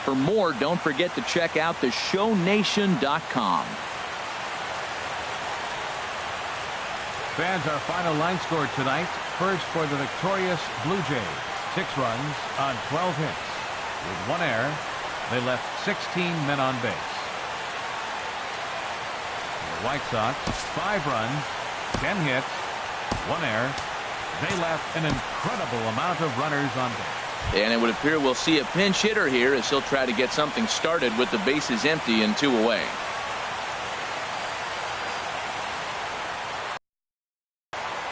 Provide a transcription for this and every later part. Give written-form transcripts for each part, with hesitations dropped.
For more, don't forget to check out theshownation.com. Fans, our final line score tonight. First for the victorious Blue Jays. 6 runs on 12 hits. With 1 error, they left 16 men on base. The White Sox, 5 runs, 10 hits, 1 error. They left an incredible amount of runners on base. And it would appear we'll see a pinch hitter here as he'll try to get something started with the bases empty and 2 away.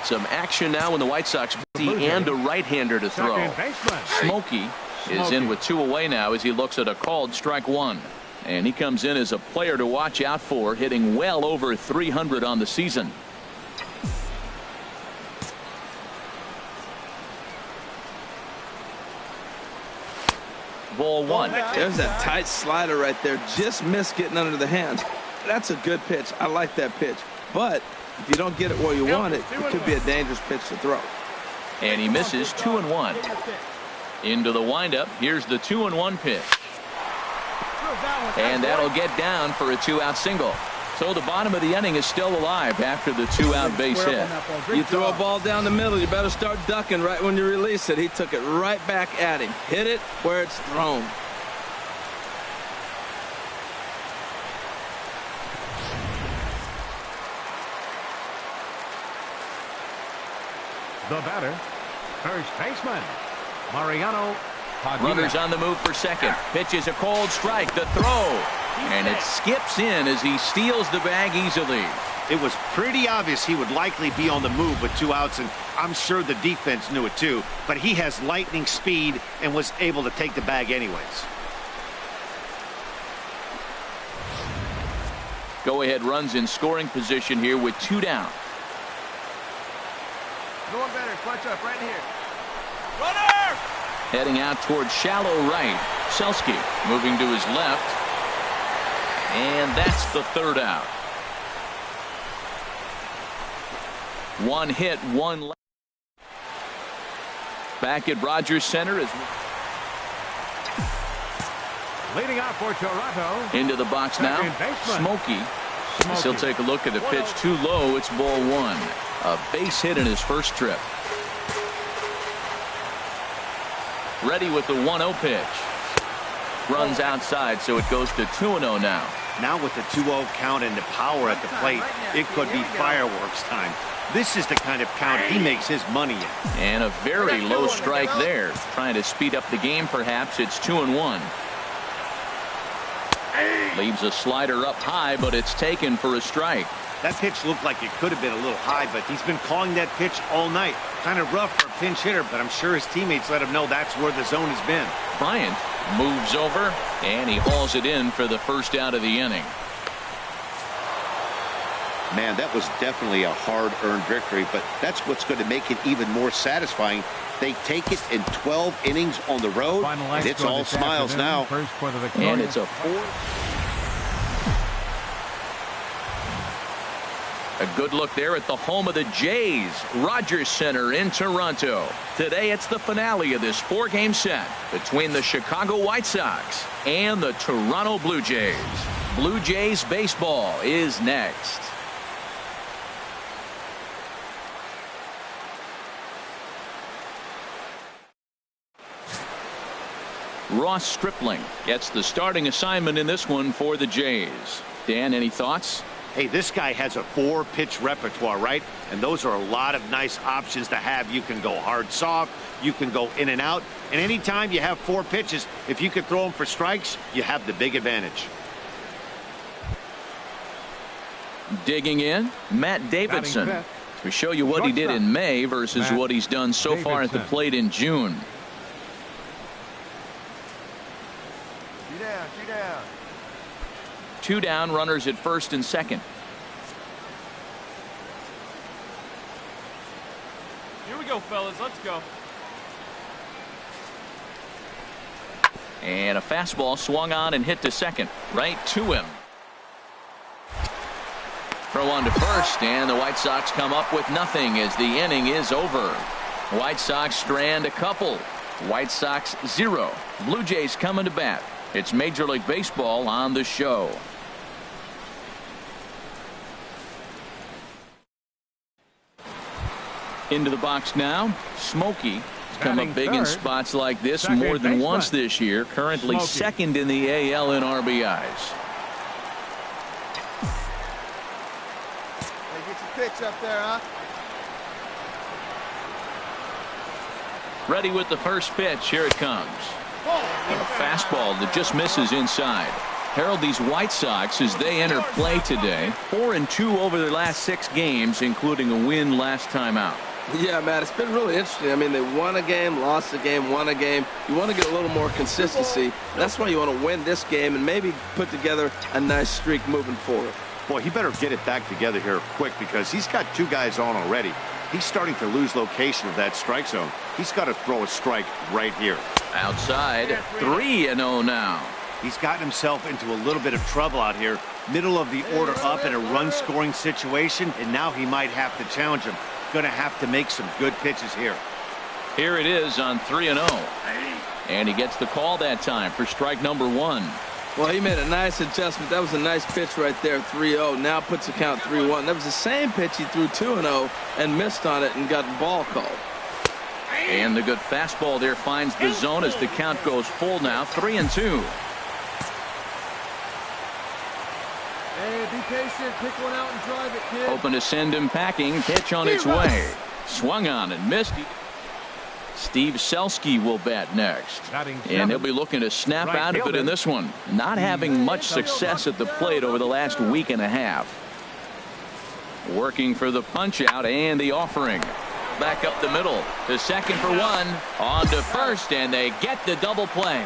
Some action now when the White Sox and a right-hander to throw. Smokey is in with 2 away now as he looks at a called strike 1. And he comes in as a player to watch out for, hitting well over 300 on the season. Ball 1. There's that tight slider right there. Just missed getting under the hands. That's a good pitch. I like that pitch. But if you don't get it where you want it, it could be a dangerous pitch to throw. And he misses 2-1. Into the windup. Here's the 2-1 pitch. And that'll get down for a 2-out single. So the bottom of the inning is still alive after the 2-out base hit. You throw a ball down the middle, you better start ducking right when you release it. He took it right back at him. Hit it where it's thrown. The batter, first baseman, Mariano. Runners on the move for second. Pitches a cold strike. The throw. And it skips in as he steals the bag easily. It was pretty obvious he would likely be on the move with 2 outs, and I'm sure the defense knew it too. But he has lightning speed and was able to take the bag anyways. Go-ahead runs in scoring position here with 2 down. No one better. Clutch up right here. Runner! Heading out towards shallow right. Selski moving to his left. And that's the 3rd out. 1 hit, 1 left. Back at Rogers Center is Leading out for Toronto. into the box now. Smokey. He'll take a look at the pitch too low. It's ball 1. A base hit in his first trip. Ready with the 1-0 pitch. Runs outside, so it goes to 2-0 now. Now with the 2-0 count and the power at the plate, it could be fireworks time. This is the kind of count he makes his money in. And a very low strike there. Trying to speed up the game, perhaps. It's 2-1. Leaves a slider up high, but it's taken for a strike. That pitch looked like it could have been a little high, but he's been calling that pitch all night. Kind of rough for a pinch hitter, but I'm sure his teammates let him know that's where the zone has been. Bryant moves over, and he hauls it in for the first out of the inning. Man, that was definitely a hard-earned victory, but that's what's going to make it even more satisfying. They take it in 12 innings on the road, and it's all smiles now. And it's a 4. A good look there at the home of the Jays, Rogers Center in Toronto. Today it's the finale of this 4-game set between the Chicago White Sox and the Toronto Blue Jays. Blue Jays baseball is next. Ross Stripling gets the starting assignment in this one for the Jays. Dan, any thoughts? Hey, this guy has a 4-pitch repertoire, right? And those are a lot of nice options to have. You can go hard, soft. You can go in and out. And anytime you have 4 pitches, if you could throw them for strikes, you have the big advantage. Digging in, Matt Davidson to show you what he did in May versus what he's done so far at the plate in June. 2 down, runners at first and second. Here we go, fellas. Let's go. And a fastball swung on and hit to second, right to him. Throw on to first, and the White Sox come up with nothing as the inning is over. White Sox strand a couple. White Sox 0. Blue Jays coming to bat. It's Major League Baseball on the show. Into the box now. Smokey has come up big in spots like this more than once this year. Currently second in the AL in RBIs. Hey, get your pitch up there, huh? Ready with the first pitch. Here it comes. A fastball that just misses inside. Harold, these White Sox, as they enter play today, 4-2 over their last 6 games, including a win last time out. Yeah, Matt, it's been really interesting. I mean, they won a game, lost a game, won a game. You want to get a little more consistency. That's why you want to win this game and maybe put together a nice streak moving forward. Boy, he better get it back together here quick because he's got 2 guys on already. He's starting to lose location of that strike zone. He's got to throw a strike right here. Outside, 3-0 now. He's gotten himself into a little bit of trouble out here. Middle of the order up in a run-scoring situation, and now he might have to challenge him. Going to have to make some good pitches here. Here it is on 3-0. And he gets the call that time for strike number 1. Well, he made a nice adjustment. That was a nice pitch right there, 3-0. Now puts the count 3-1. That was the same pitch he threw 2-0 and missed on it and got the ball called. And the good fastball there finds the zone as the count goes full now, 3-2. Hey, be patient. Pick one out and drive it, kid. Open to send him packing. Pitch on its way. Swung on and missed. Steve Selski will bat next. And he'll be looking to snap out of it in this one. Not having much success at the plate over the last week and a half. Working for the punch out and the offering. Back up the middle to second for 1. On to first, and they get the double play.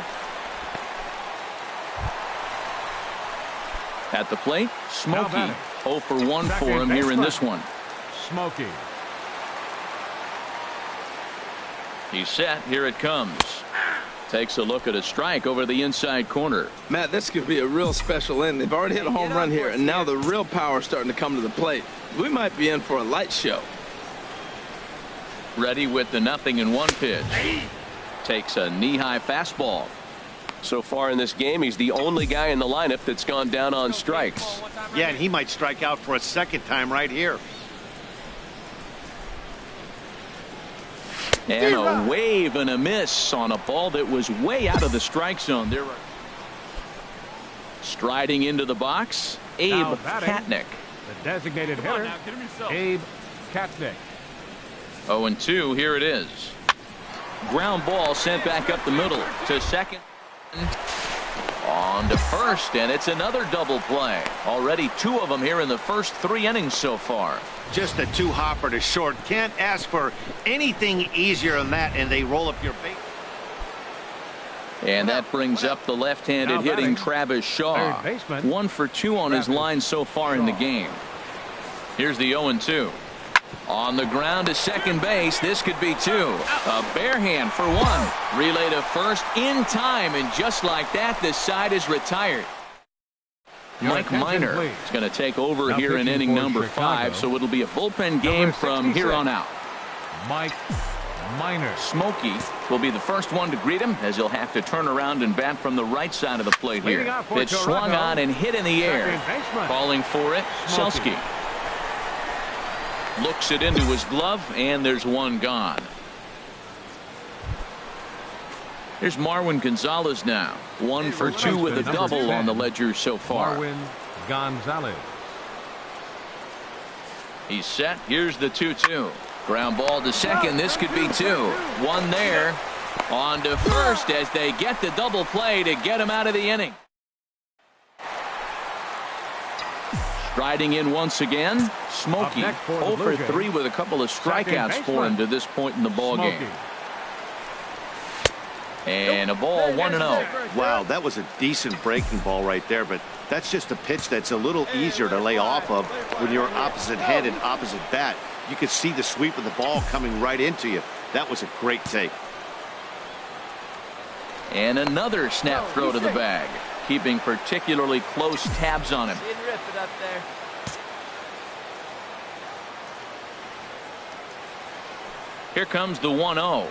At the plate, Smokey. 0 for 1 for him here in this one. Smokey. He's set. Here it comes. Takes a look at a strike over the inside corner. Matt, this could be a real special inning. They've already hit a home run here, and now the real power is starting to come to the plate. We might be in for a light show. Ready with the 0-1 pitch. Takes a knee-high fastball. So far in this game, he's the only guy in the lineup that's gone down on strikes. Yeah, and he might strike out for a second time right here. And a wave and a miss on a ball that was way out of the strike zone. There, striding into the box, Abe Katnick. The designated hitter, Abe Katnick. 0-2, here it is. Ground ball sent back up the middle to second. On to first, and it's another double play. Already 2 of them here in the first 3 innings so far. Just a 2-hopper to short. Can't ask for anything easier than that, and they roll up your base. And that brings up the left-handed hitting Travis Shaw. 1 for 2 on his line so far in the game. Here's the 0-2. On the ground to second base. This could be 2. A bare hand for 1. Relay to first in time, and just like that, the side is retired. Mike Minor is going to take over here in inning number 5, so it'll be a bullpen game from here on out. Mike Minor. Smokey will be the first one to greet him, as he'll have to turn around and bat from the right side of the plate here. Pitch swung on and hit in the air. Calling for it, Selski. Looks it into his glove, and there's 1 gone. Here's Marwin Gonzalez now. 1 for 2 with a double on the ledger so far. Marwin Gonzalez. He's set. Here's the 2-2. Ground ball to second. This could be 2. 1 there. On to first as they get the double play to get him out of the inning. Striding in once again, Smokey. 0 for 3 with a couple of strikeouts for him to this point in the ball game. And a ball, 1-0. Wow, that was a decent breaking ball right there, but that's just a pitch that's a little easier to lay off of when you're opposite-handed, opposite bat. You could see the sweep of the ball coming right into you. That was a great take. And another snap throw to the bag, keeping particularly close tabs on him. Here comes the 1-0.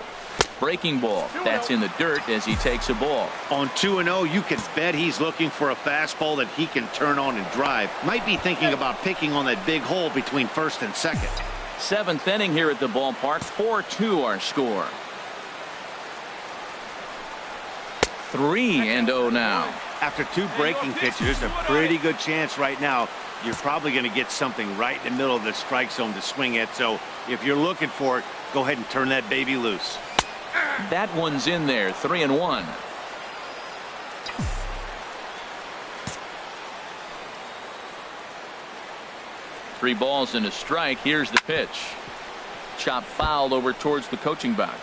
breaking ball. That's in the dirt as he takes a ball. On 2-0, you can bet he's looking for a fastball that he can turn on and drive. Might be thinking about picking on that big hole between first and second. 7th inning here at the ballpark. 4-2 our score. 3-0 now. After 2 breaking pitches, there's a pretty good chance right now you're probably going to get something right in the middle of the strike zone to swing at. So if you're looking for it, go ahead and turn that baby loose. That one's in there. 3-1. Three balls and a strike. Here's the pitch. Chop fouled over towards the coaching box.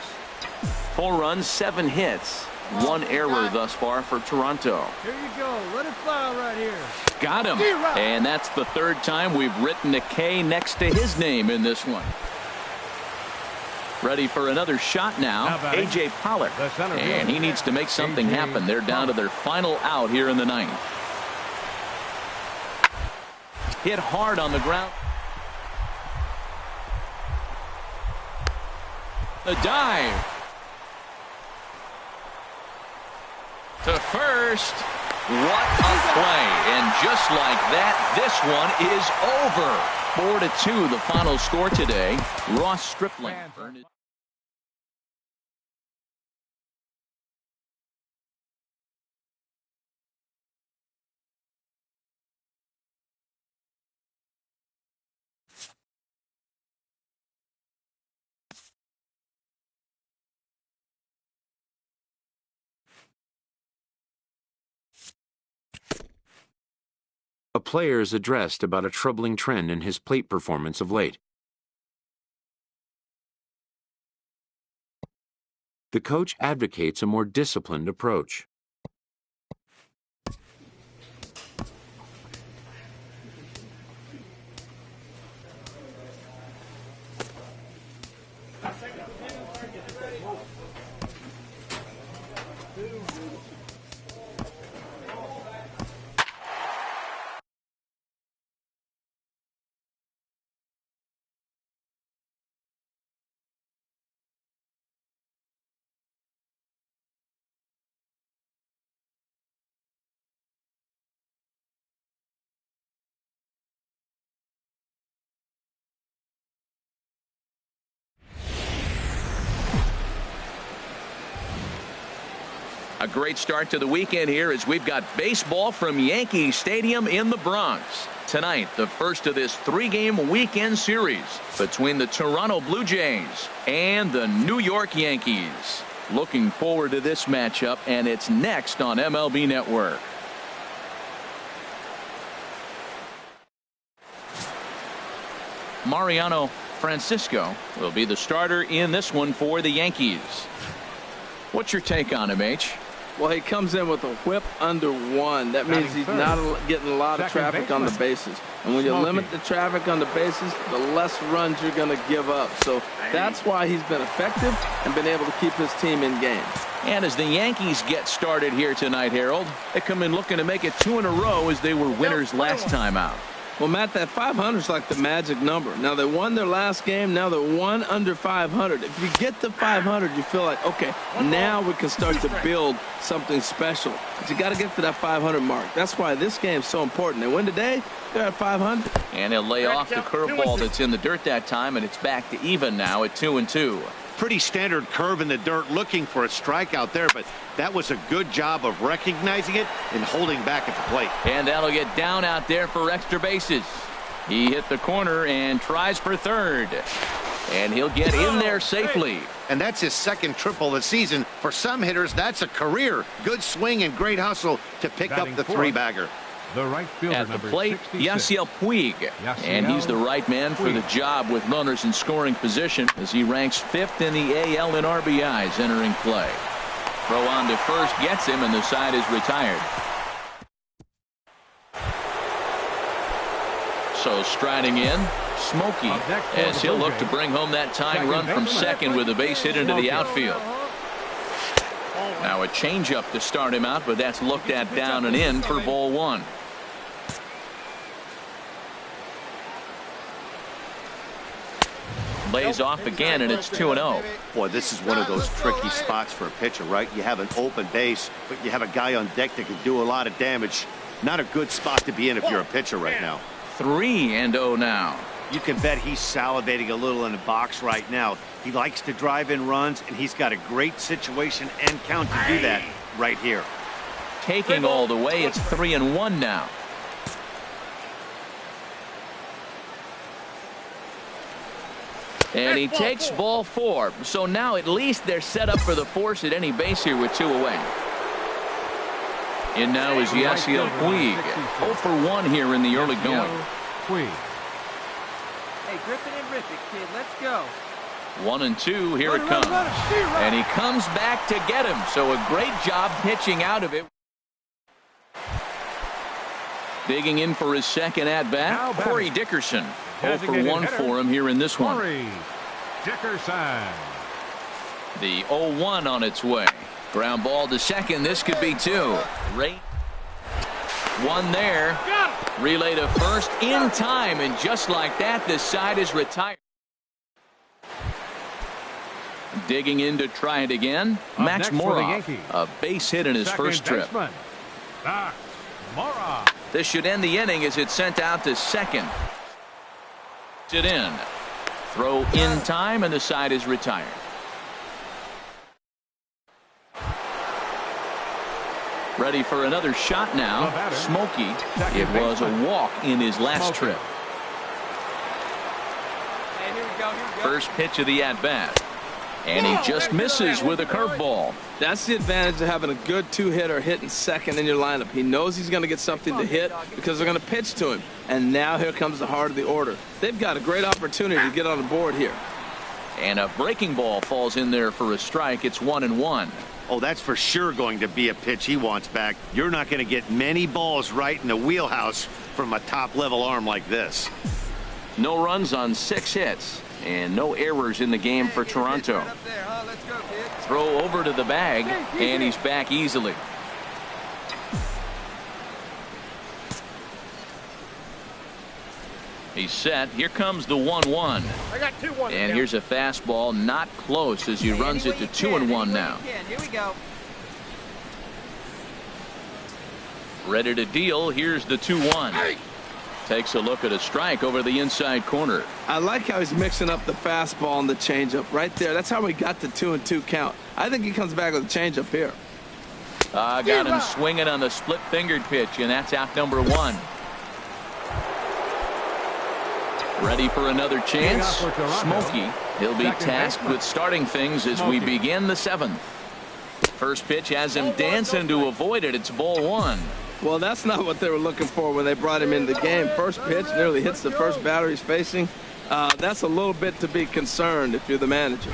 4 runs, 7 hits. 1 error thus far for Toronto. Here you go. Let it fly right here. Got him. And that's the 3rd time we've written a K next to his name in this one. Ready for another shot now. A.J. Pollock. And he needs to make something happen. They're down to their final out here in the 9th. Hit hard on the ground. The dive. To first. What a play. And just like that, this one is over. 4-2 the final score today. Ross Stripling earned it. A player is addressed about a troubling trend in his plate performance of late. The coach advocates a more disciplined approach. A great start to the weekend here as we've got baseball from Yankee Stadium in the Bronx. Tonight, the first of this 3-game weekend series between the Toronto Blue Jays and the New York Yankees. Looking forward to this matchup, and it's next on MLB Network. Mariano Francisco will be the starter in this one for the Yankees. What's your take on him, H? Well, he comes in with a whip under 1. That means he's not getting a lot of traffic on the bases. And when you limit the traffic on the bases, the less runs you're going to give up. So that's why he's been effective and been able to keep his team in games. And as the Yankees get started here tonight, Harold, they come in looking to make it 2 in a row as they were winners last time out. Well, Matt, that 500 is like the magic number. Now, they won their last game. Now they're 1 under 500. If you get to 500, you feel like, okay, now we can start to build something special. But you got to get to that 500 mark. That's why this game's so important. They win today, they're at 500. And he'll lay off the curveball that's in the dirt that time, and it's back to even now at 2-2. Pretty standard curve in the dirt, looking for a strikeout there, but that was a good job of recognizing it and holding back at the plate. And that'll get down out there for extra bases. He hit the corner and tries for third. And he'll get in there safely. And that's his 2nd triple of the season. For some hitters, that's a career. Good swing and great hustle to pick up the 3-bagger. The right fielder, at the plate, Yasiel Puig. And he's the right man for the job with runners in scoring position as he ranks 5th in the AL in RBIs entering play. Throw on to first gets him, and the side is retired. So striding in, Smokey, as he'll look to bring home that tying run from second with a base hit into the outfield. Now a changeup to start him out, but that's looked at down and in for ball 1. lays off again, and it's 2-0. Boy, this is one of those tricky spots for a pitcher, right? You have an open base, but you have a guy on deck that can do a lot of damage. Not a good spot to be in if you're a pitcher right now. 3-0 now. You can bet he's salivating a little in the box right now. He likes to drive in runs, and he's got a great situation and count to do that right here. Taking all the way, it's 3-1 now. And he takes ball 4. So now at least they're set up for the force at any base here with 2 away. And now is Yasiel Puig. 0 for 1 here in the early going. Puig. Hey, Griffin and Riffick, kid, let's go. 1-2, here it comes. And he comes back to get him. So a great job pitching out of it. Digging in for his second at-bat, Corey Dickerson. 0 for 1 for him here in this one. Corey Dickerson. The 0-1 on its way. Ground ball to second. This could be 2. Right. 1 there. Relay to first in time, and just like that, this side is retired. Digging in to try it again. Max Moroff, a base hit in his first trip. This should end the inning as it's sent out to second. It in. Throw in time, and the side is retired. Ready for another shot now. Smokey. It was a walk in his last trip. First pitch of the at-bat. And he just misses with a curveball. That's the advantage of having a good 2-hitter hitting second in your lineup. He knows he's going to get something to hit because they're going to pitch to him. And now here comes the heart of the order. They've got a great opportunity to get on the board here. And a breaking ball falls in there for a strike. It's 1-1. Oh, that's for sure going to be a pitch he wants back. You're not going to get many balls right in the wheelhouse from a top-level arm like this. No runs on 6 hits. And no errors in the game for Toronto. Throw over to the bag, and he's back easily. He's set. Here comes the 1-1. And here's a fastball not close as he runs it to 2-1 now. Here we go. Ready to deal. Here's the 2-1. Takes a look at a strike over the inside corner. I like how he's mixing up the fastball and the changeup right there. That's how we got the 2-2 count. I think he comes back with a changeup here. Got him swinging on the split-fingered pitch, and that's out number 1. Ready for another chance. Smokey. He'll be tasked with starting things as we begin the 7th. First pitch has him dancing to avoid it. It's ball 1. Well, that's not what they were looking for when they brought him into the game. First pitch nearly hits the first batter he's facing. That's a little bit to be concerned if you're the manager.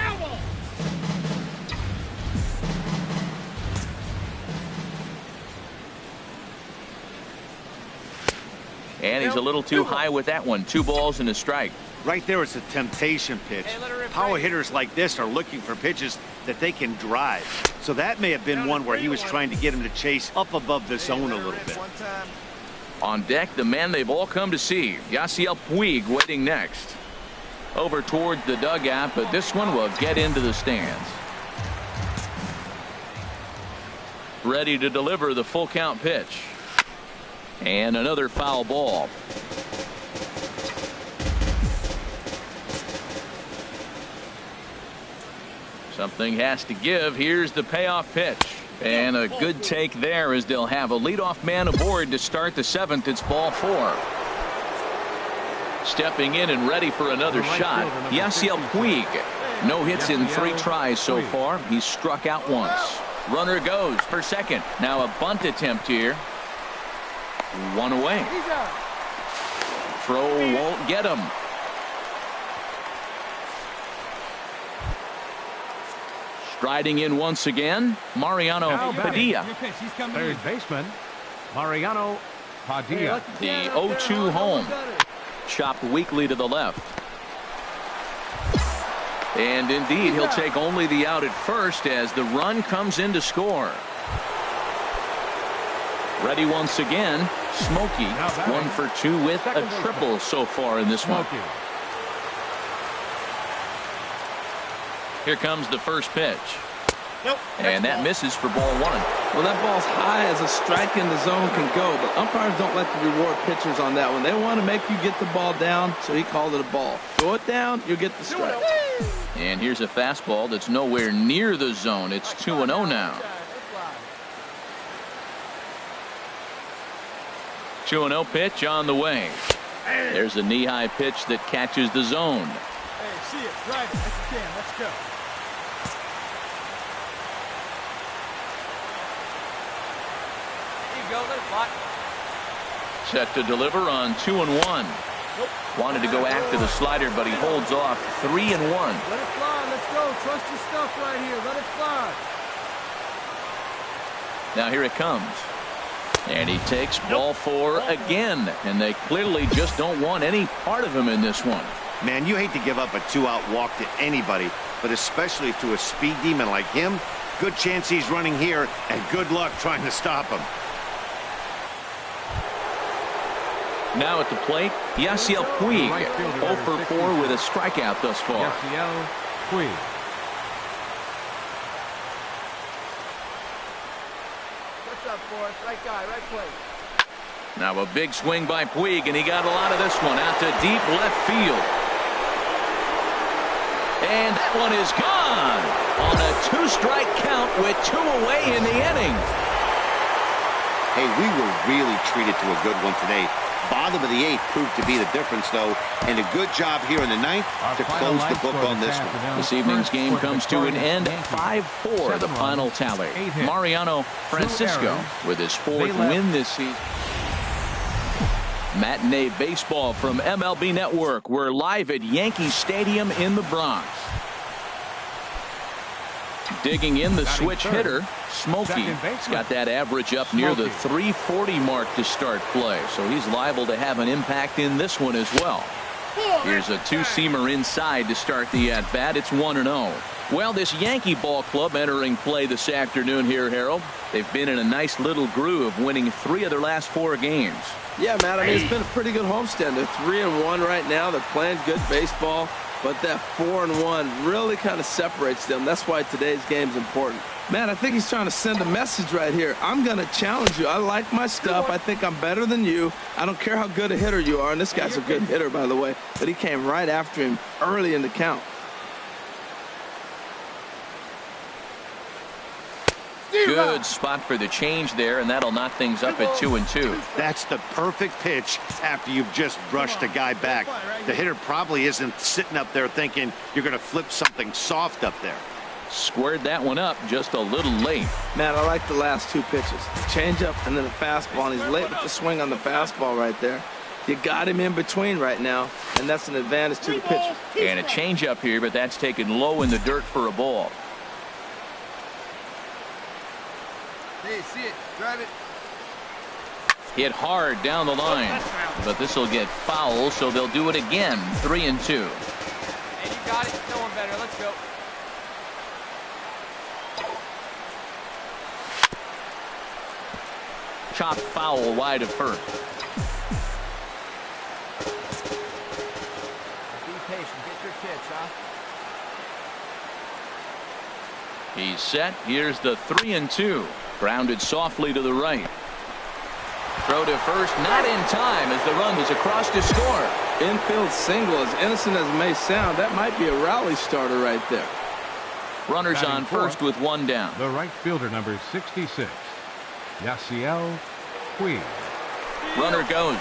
And he's a little too high with that one. 2 balls and a strike. Right there is a temptation pitch. Power hitters like this are looking for pitches that they can drive. So that may have been one where he was trying to get him to chase up above the zone a little bit. On deck, the man they've all come to see, Yasiel Puig, waiting next. Over toward the dugout, but this one will get into the stands. Ready to deliver the full count pitch. And another foul ball. Something has to give. Here's the payoff pitch. And a good take there as they'll have a leadoff man aboard to start the 7th. It's ball 4. Stepping in and ready for another shot, Yasiel Puig. No hits in 3 tries so far. He's struck out once. Runner goes for second. Now a bunt attempt here. 1 away. Throw won't get him. Striding in once again, Mariano Padilla. Third baseman, Mariano Padilla. The 0-2 home. Chopped weakly to the left. And indeed, he'll take only the out at first as the run comes in to score. Ready once again, Smokey. 1 for 2 with a triple so far in this one. Here comes the first pitch. Nope. And that misses for ball 1. Well, that ball's high as a strike in the zone can go, but umpires don't like to reward pitchers on that one. They want to make you get the ball down, so he called it a ball. Throw it down, you'll get the strike. And here's a fastball that's nowhere near the zone. It's 2-0 now. 2-0 pitch on the way. There's a knee-high pitch that catches the zone. Hey, see it. Drive it. If you can. Let's go. There you go. Let it fly. Set to deliver on 2-1. Wanted to go after the slider, but he holds off. 3-1. Let it fly. Let's go. Trust your stuff right here. Let it fly. Now here it comes. And he takes ball 4 again. And they clearly just don't want any part of him in this one. Man, you hate to give up a 2-out walk to anybody, but especially to a speed demon like him. Good chance he's running here, and good luck trying to stop him. Now at the plate, Yasiel Puig, 0 for 4 with a strikeout thus far. Yasiel Puig. What's up, Forrest? Right guy, right place. Now a big swing by Puig, and he got a lot of this one out to deep left field. And that one is gone on a 2-strike count with 2 away in the inning. Hey, we were really treated to a good one today. Bottom of the 8th proved to be the difference, though, and a good job here in the 9th to close the book on this one. This evening's game comes to an end. 5-4, the final tally. Mariano Francisco with his 4th win this season. Matinee baseball from MLB Network. We're live at Yankee Stadium in the Bronx. Digging in the switch hitter, Smokey. He's got that average up near the 340 mark to start play, so he's liable to have an impact in this one as well. Here's a 2-seamer inside to start the at-bat. It's 1-0. Well, this Yankee ball club entering play this afternoon here, Harold. They've been in a nice little groove, winning 3 of their last 4 games. Yeah, Matt, I mean, it's been a pretty good homestand. They're 3-1 right now. They're playing good baseball, but that 4-1 really kind of separates them. That's why today's game's important. Man, I think he's trying to send a message right here. I'm going to challenge you. I like my stuff. I think I'm better than you. I don't care how good a hitter you are. And this guy's a good hitter, by the way. But he came right after him early in the count. Good spot for the change there, and that'll knock things up at 2-2. That's the perfect pitch after you've just brushed a guy back. The hitter probably isn't sitting up there thinking you're going to flip something soft up there. Squared that one up just a little late. Man, I like the last 2 pitches. The changeup and then the fastball, and he's late with the swing on the fastball right there. You got him in between right now, and that's an advantage to the pitcher. And a changeup here, but that's taken low in the dirt for a ball. Hey, see it. Drive it. Hit hard down the line, but this will get foul, so they'll do it again. 3-2. Hey, you got it. No one better. Let's go. Chopped foul wide of first. Be patient. Get your pitch, huh? He's set. Here's the 3-2. Grounded softly to the right. Throw to first, not in time as the run is across to score. Infield single, as innocent as it may sound, that might be a rally starter right there. Runners on first with 1 down. The right fielder, number 66, Yasiel Puig. Runner goes.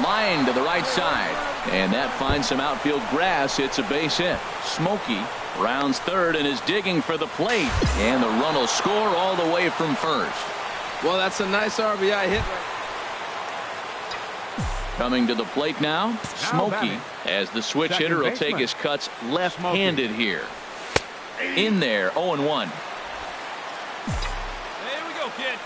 Line to the right side. And that finds some outfield grass. It's a base hit. Smokey rounds third and is digging for the plate. And the run will score all the way from first. Well, that's a nice RBI hit. Coming to the plate now, Smokey, as the switch hitter will take his cuts left-handed here. In there, 0-1. There we go, kid.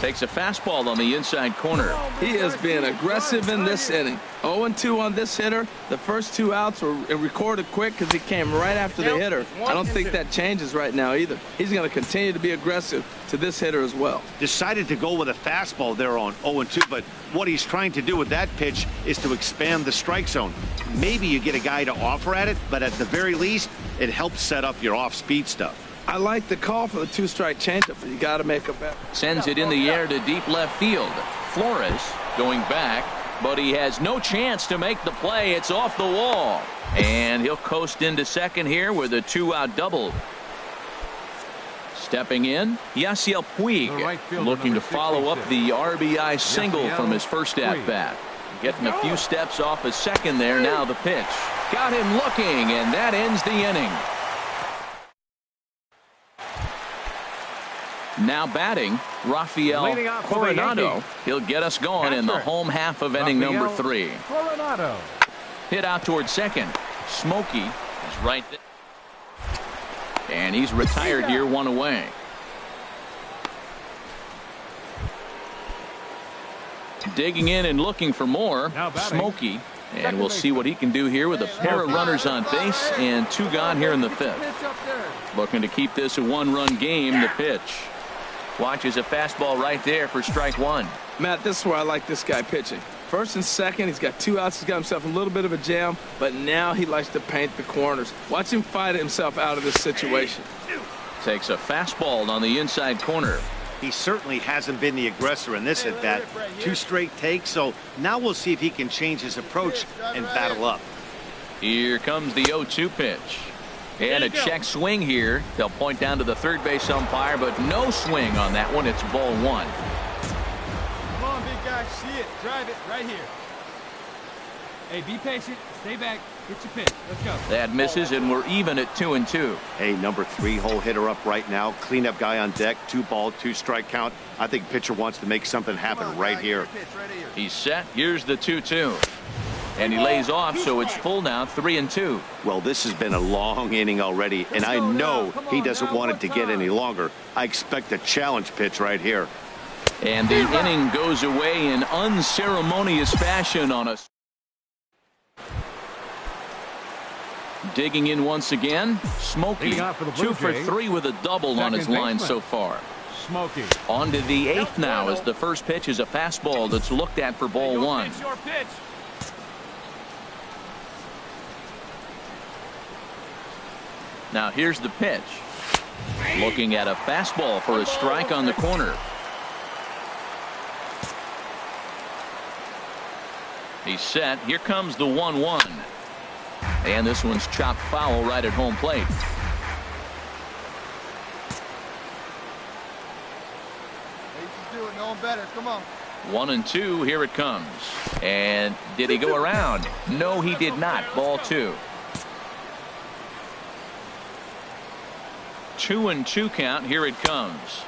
Takes a fastball on the inside corner. He is being aggressive in this inning. 0-2 on this hitter. The first 2 outs were recorded quick because he came right after the hitter. I don't think that changes right now either. He's going to continue to be aggressive to this hitter as well. Decided to go with a fastball there on 0-2, but what he's trying to do with that pitch is to expand the strike zone. Maybe you get a guy to offer at it, but at the very least, it helps set up your off-speed stuff. I like the call for the 2-strike changeup, but you got to make a bet. Sends it in the air to deep left field. Flores going back, but he has no chance to make the play. It's off the wall. And he'll coast into second here with a 2-out double. Stepping in, Yasiel Puig, looking to follow up the RBI single from his first at-bat. Getting a few steps off his second there. Now the pitch. Got him looking, and that ends the inning. Now batting, Rafael Coronado. He'll get us going in the home half of inning number 3. Coronado. Hit out towards second. Smokey is right there. And he's retired here, 1 away. Digging in and looking for more. Smokey. And we'll see what he can do here with a pair of runners on base and 2 gone here in the 5th. Looking to keep this a 1-run game. The pitch. Watches a fastball right there for strike 1. Matt, this is where I like this guy pitching. First and second, he's got 2 outs. He's got himself a little bit of a jam, but now he likes to paint the corners. Watch him fight himself out of this situation. Takes a fastball on the inside corner. He certainly hasn't been the aggressor in this at-bat. 2 straight takes, so now we'll see if he can change his approach and battle up. Here comes the 0-2 pitch. And a check swing here. They'll point down to the third base umpire, but no swing on that one. It's ball 1. Come on, big guy. See it. Drive it right here. Hey, be patient. Stay back. Get your pitch. Let's go. That misses, and we're even at 2-2. Hey, number 3 hole hitter up right now. Cleanup guy on deck. 2-ball, 2-strike count. I think pitcher wants to make something happen right here. He's set. Here's the 2-2. And he lays off, so it's full now, 3-2. Well, this has been a long inning already, and I know he doesn't want it to get any longer. I expect a challenge pitch right here. And the inning goes away in unceremonious fashion on us. Digging in once again, Smokey, 2 for 3 with a double on his line so far. Smokey. On to the 8th now as the first pitch is a fastball that's looked at for ball 1. Now here's the pitch. Looking at a fastball for a strike on the corner. He's set. Here comes the 1-1. And this one's chopped foul right at home plate. Do it. No one better. Come on. 1-2. Here it comes. And did he go around? No, he did not. Ball 2. 2-2 count. Here it comes.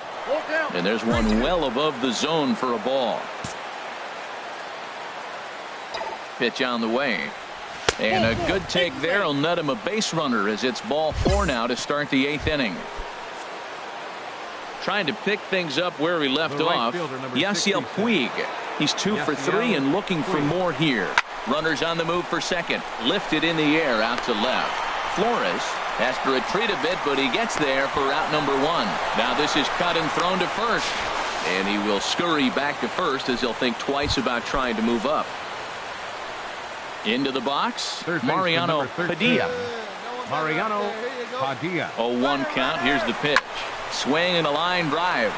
And there's one well above the zone for a ball. Pitch on the way. And a good take there will net him a base runner as it's ball 4 now to start the 8th inning. Trying to pick things up where we left off. Yasiel Puig. He's 2 for 3 and looking for more here. Runners on the move for second. Lifted in the air out to left. Flores has to retreat a bit, but he gets there for out number 1. Now this is cut and thrown to first. And he will scurry back to first as he'll think twice about trying to move up. Into the box, Mariano Padilla. Mariano Padilla. 0-1 count. Here's the pitch. Swing and a line drive.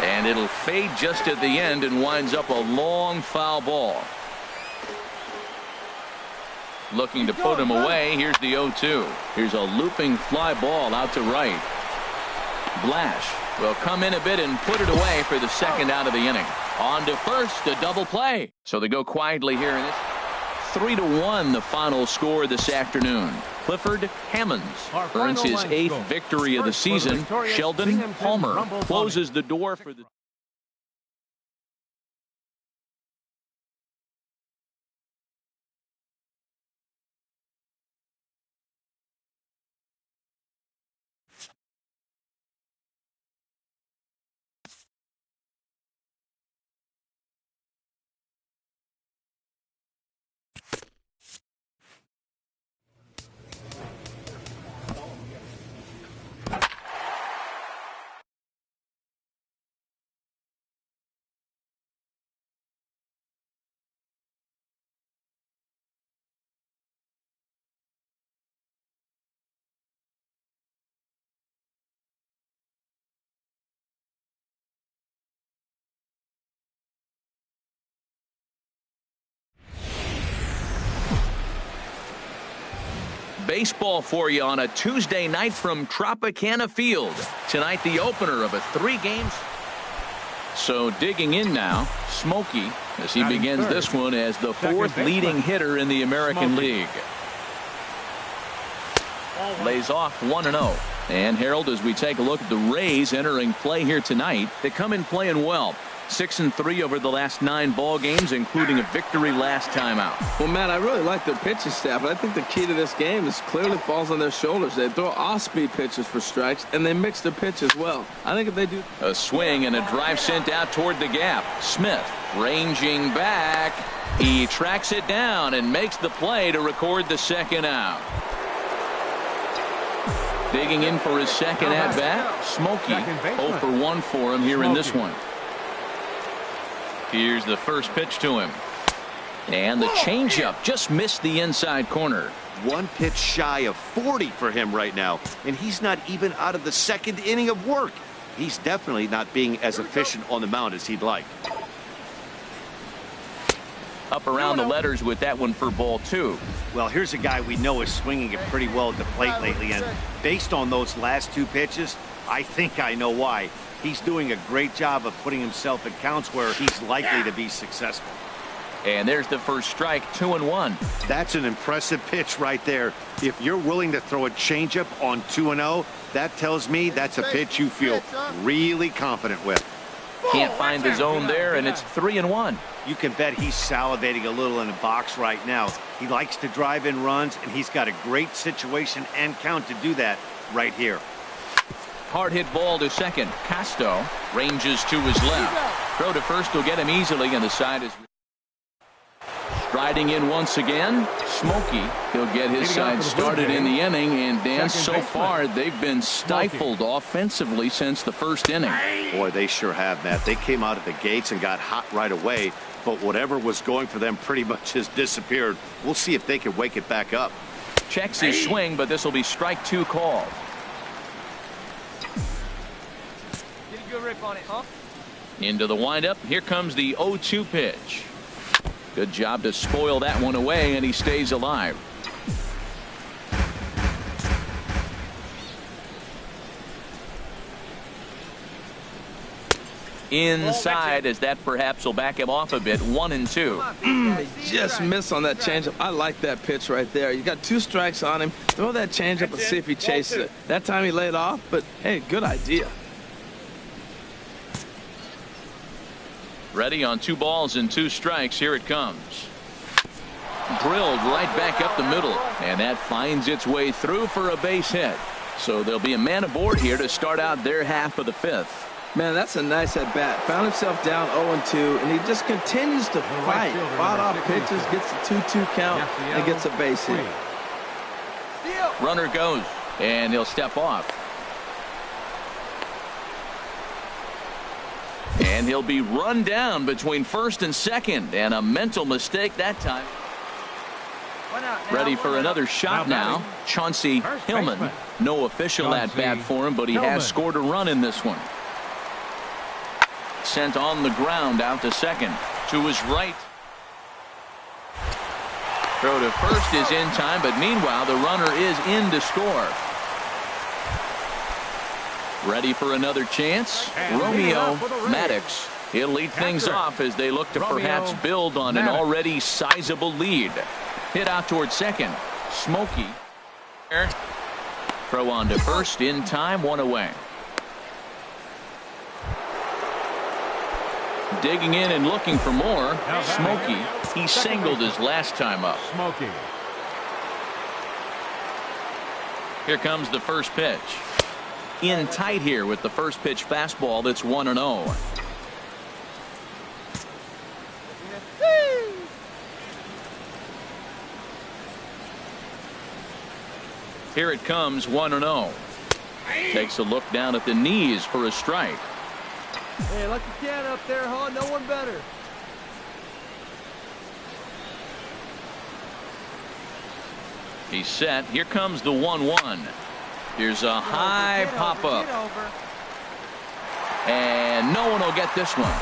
And it'll fade just at the end and winds up a long foul ball. Looking to put him away. Here's the 0-2. Here's a looping fly ball out to right. Blash will come in a bit and put it away for the second out of the inning. On to first, a double play. So they go quietly here in this. 3-1 the final score this afternoon. Clifford Hammonds earns his 8th victory of the season. Sheldon Palmer closes the door for the baseball for you on a Tuesday night from Tropicana Field. Tonight, the opener of a 3-game. So digging in now, Smokey, as he begins this one as the 4th leading hitter in the American League. Lays off 1-0. And Harold, as we take a look at the Rays entering play here tonight, they come in playing well. 6-3 over the last 9 ball games, including a victory last time out. Well, Matt, I really like their pitching staff, but I think the key to this game is clearly falls on their shoulders. They throw off-speed pitches for strikes, and they mix their pitch as well. I think if they do... A swing and a drive sent out toward the gap. Smith ranging back. He tracks it down and makes the play to record the 2nd out. Digging in for his 2nd at-bat, Smokey. 0 for 1 for him here in this one. Here's the first pitch to him. And the changeup just missed the inside corner. 1 pitch shy of 40 for him right now, and he's not even out of the 2nd inning of work. He's definitely not being as efficient on the mound as he'd like. Up around the letters with that one for ball 2. Well, here's a guy we know is swinging it pretty well at the plate lately, and based on those last 2 pitches, I think I know why. He's doing a great job of putting himself in counts where he's likely to be successful. And there's the first strike, 2-1. That's an impressive pitch right there. If you're willing to throw a changeup on 2-0, that tells me that's a pitch you feel really confident with. Can't find the zone there, and it's 3-1. You can bet he's salivating a little in the box right now. He likes to drive in runs, and he's got a great situation and count to do that right here. Hard hit ball to second. Casto ranges to his left. Throw to first will get him easily, and the side is striding in once again. Smokey, he'll get his side started in the inning, and Dan, so far they've been stifled offensively since the 1st inning. Boy, they sure have, Matt. They came out of the gates and got hot right away, but whatever was going for them pretty much has disappeared. We'll see if they can wake it back up. Checks his swing, but this will be strike 2 called. Get a good rip on it, huh? Into the windup. Here comes the 0-2 pitch. Good job to spoil that one away, and he stays alive. Inside, as that perhaps will back him off a bit. 1-2. They just missed on that changeup. I like that pitch right there. You got 2 strikes on him. Throw that changeup and see if he chases it. That time he laid off, but hey, good idea. Ready on 2 balls and 2 strikes. Here it comes. Drilled right back up the middle, and that finds its way through for a base hit. So there'll be a man aboard here to start out their half of the 5th. Man, that's a nice at-bat. Found himself down 0-2, and he just continues to fight. Fought off pitches, gets a 2-2 count, and gets a base hit. Runner goes, and he'll step off. And he'll be run down between 1st and 2nd, and a mental mistake that time. Ready for another shot now. Chauncey Hillman. No official at-bat for him, but he has scored a run in this one. Sent on the ground out to 2nd. To his right. Throw to first is in time, but meanwhile the runner is in to score. Ready for another chance. Romeo Maddox. He'll lead things off as they look to perhaps build on an already sizable lead. Hit out toward 2nd. Smokey. Throw on to first in time. 1 away. Digging in and looking for more. Smokey. He singled his last time up. Smokey. Here comes the first pitch. In tight here with the first pitch fastball that's 1-0. Here it comes, 1-0. Takes a look down at the knees for a strike. Hey, lucky can up there, huh? No one better. He's set. Here comes the 1-1. Here's a high pop-up. And no one will get this one.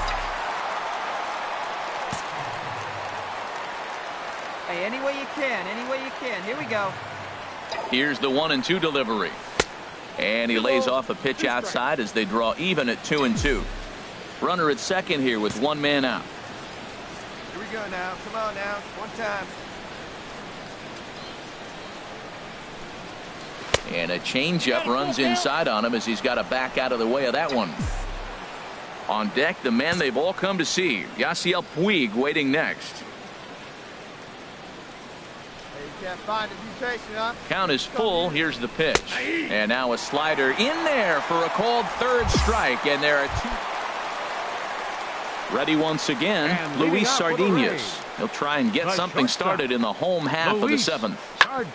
Hey, any way you can, any way you can. Here we go. Here's the 1-2 delivery. And he lays off a pitch outside as they draw even at 2-2. Runner at second here with one man out. Here we go now. Come on now. One time. And a changeup runs inside on him as he's got to back out of the way of that one. On deck, the man they've all come to see, Yasiel Puig, waiting next. Hey, you can't find it. Be patient, huh? Count is full. Here's the pitch. And now a slider in there for a called third strike. And there are two. Ready once again, Luis Sardinas. He'll try and get something started in the home half of the seventh.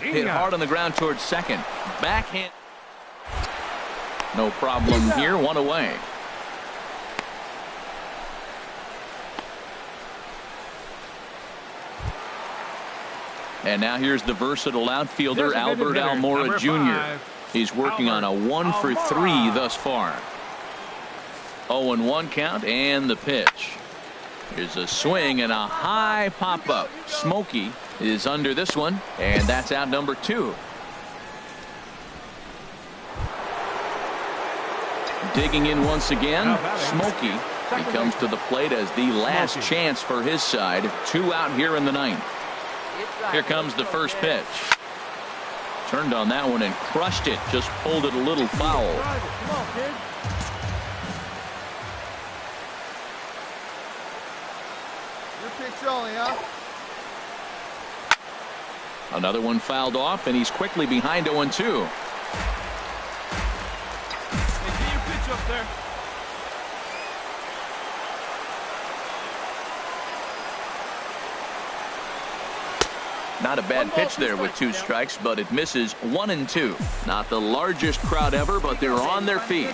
Hit hard on the ground towards second. Backhand. No problem here. One away. And now here's the versatile outfielder, Albert Almora Jr. He's working on a 1-for-3 thus far. 0-1 count and the pitch. Here's a swing and a high pop-up. Smokey is under this one, and that's out number 2. Digging in once again, Smokey. He comes to the plate as the last chance for his side. 2 out here in the 9th. Here comes the first pitch. Turned on that one and crushed it. Just pulled it a little foul. Come on, kid. Your pitch only, huh? Another one fouled off, and he's quickly behind 0-2. Hey, get your pitch up there. Not a bad pitch there with 2 strikes, but it misses 1-2. Not the largest crowd ever, but they're on their feet.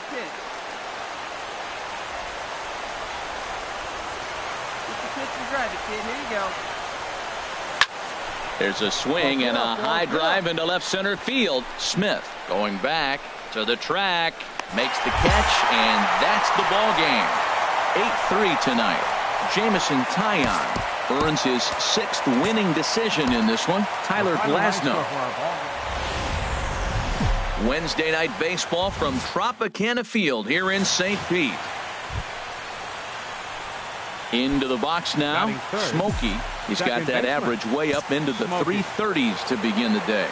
There's a swing and a high drive into left center field. Smith going back to the track, makes the catch, and that's the ball game. 8-3 tonight. Jamison Taillon earns his 6th winning decision in this one. Tyler Glasnow. Wednesday night baseball from Tropicana Field here in St. Pete. Into the box now, Smokey. He's got that average way up into the 330s to begin the day.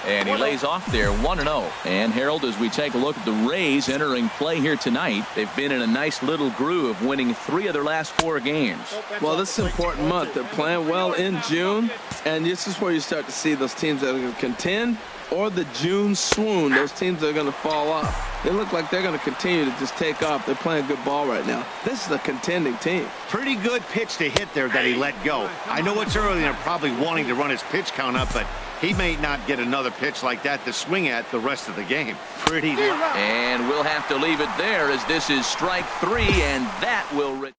And he lays off there 1-0. And Harold, as we take a look at the Rays entering play here tonight, they've been in a nice little groove, winning 3 of their last 4 games. Well, this is an important month. They're playing well in June, and this is where you start to see those teams that are going to contend, or the June swoon, those teams that are going to fall off. They look like they're going to continue to just take off. They're playing good ball right now. This is a contending team. Pretty good pitch to hit there that he let go. I know it's early and they're probably wanting to run his pitch count up, but he may not get another pitch like that to swing at the rest of the game. Pretty. And we'll have to leave it there as this is strike 3, and that will.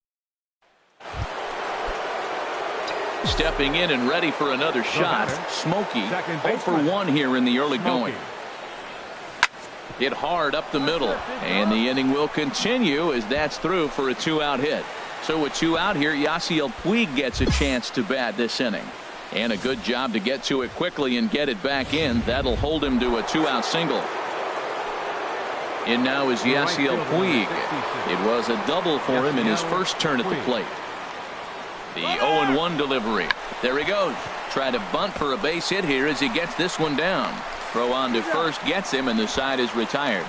Stepping in and ready for another shot, Smokey 0-for-1 here in the early going. Hit hard up the middle, and the inning will continue as that's through for a 2-out hit. So with 2 out here, Yasiel Puig gets a chance to bat this inning. And a good job to get to it quickly and get it back in. That'll hold him to a 2-out single. In now is Yasiel Puig. It was a double for him in his first turn at the plate. The 0-1 delivery. There he goes. Try to bunt for a base hit here as he gets this one down. Throw on to first gets him, and the side is retired.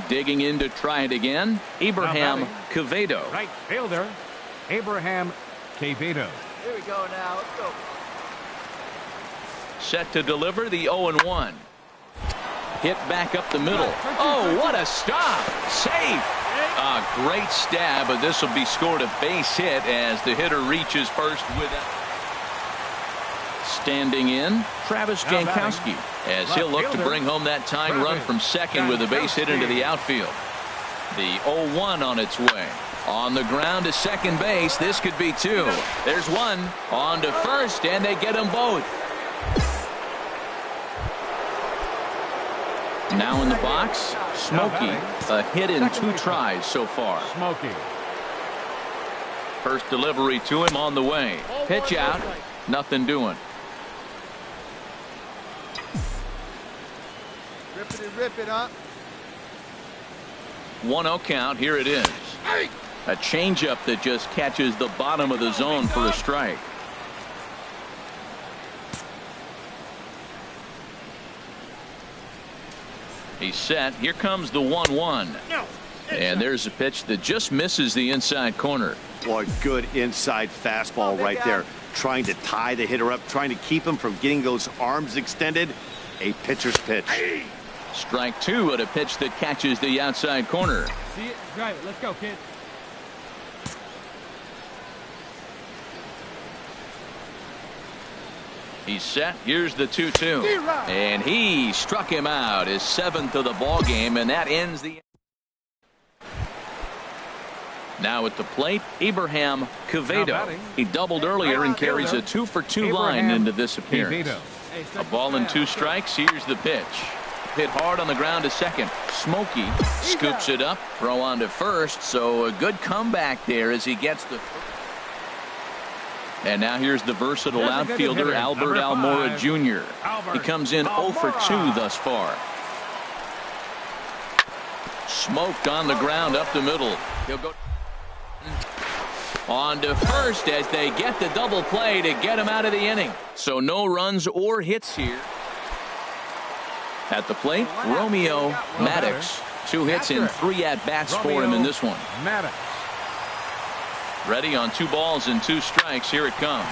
Digging in to try it again, Abraham Quevedo. Right fielder, Abraham Quevedo. Here we go now. Let's go. Set to deliver the 0-1. Hit back up the middle. Oh, what a stop. Safe. A great stab, but this will be scored a base hit as the hitter reaches first with it. Standing in, Travis Jankowski, as he'll look to bring home that tying run from second with a base hit into the outfield. The 0-1 on its way. On the ground to second base. This could be 2. There's 1. On to first, and they get them both. Now in the box, Smokey. A hit in 2 tries so far. Smokey. First delivery to him on the way. Pitch out. Nothing doing. Rip it up. 1-0 count. Here it is. A changeup that just catches the bottom of the zone for a strike. He's set. Here comes the 1-1. And there's a pitch that just misses the inside corner. Boy, good inside fastball right there. Trying to tie the hitter up, trying to keep him from getting those arms extended. A pitcher's pitch. Strike two at a pitch that catches the outside corner. See it? Drive it. Let's go, kid. He's set. Here's the 2-2. And he struck him out. His 7th of the ball game, and that ends the. Now at the plate, Abraham Quevedo. He doubled earlier and carries a 2-for-2 line into this appearance. A ball and 2 strikes. Here's the pitch. Hit hard on the ground to second. Smokey scoops it up. Throw on to first. So a good comeback there as he gets the. And now here's the versatile outfielder, Albert Almora Jr. He comes in 0 for 2 thus far. Smoked on the ground up the middle. He'll go on to first as they get the double play to get him out of the inning. So no runs or hits here. At the plate, Romeo Maddox. 2 hits in 3 at-bats for him in this one. Ready on 2 balls and 2 strikes. Here it comes.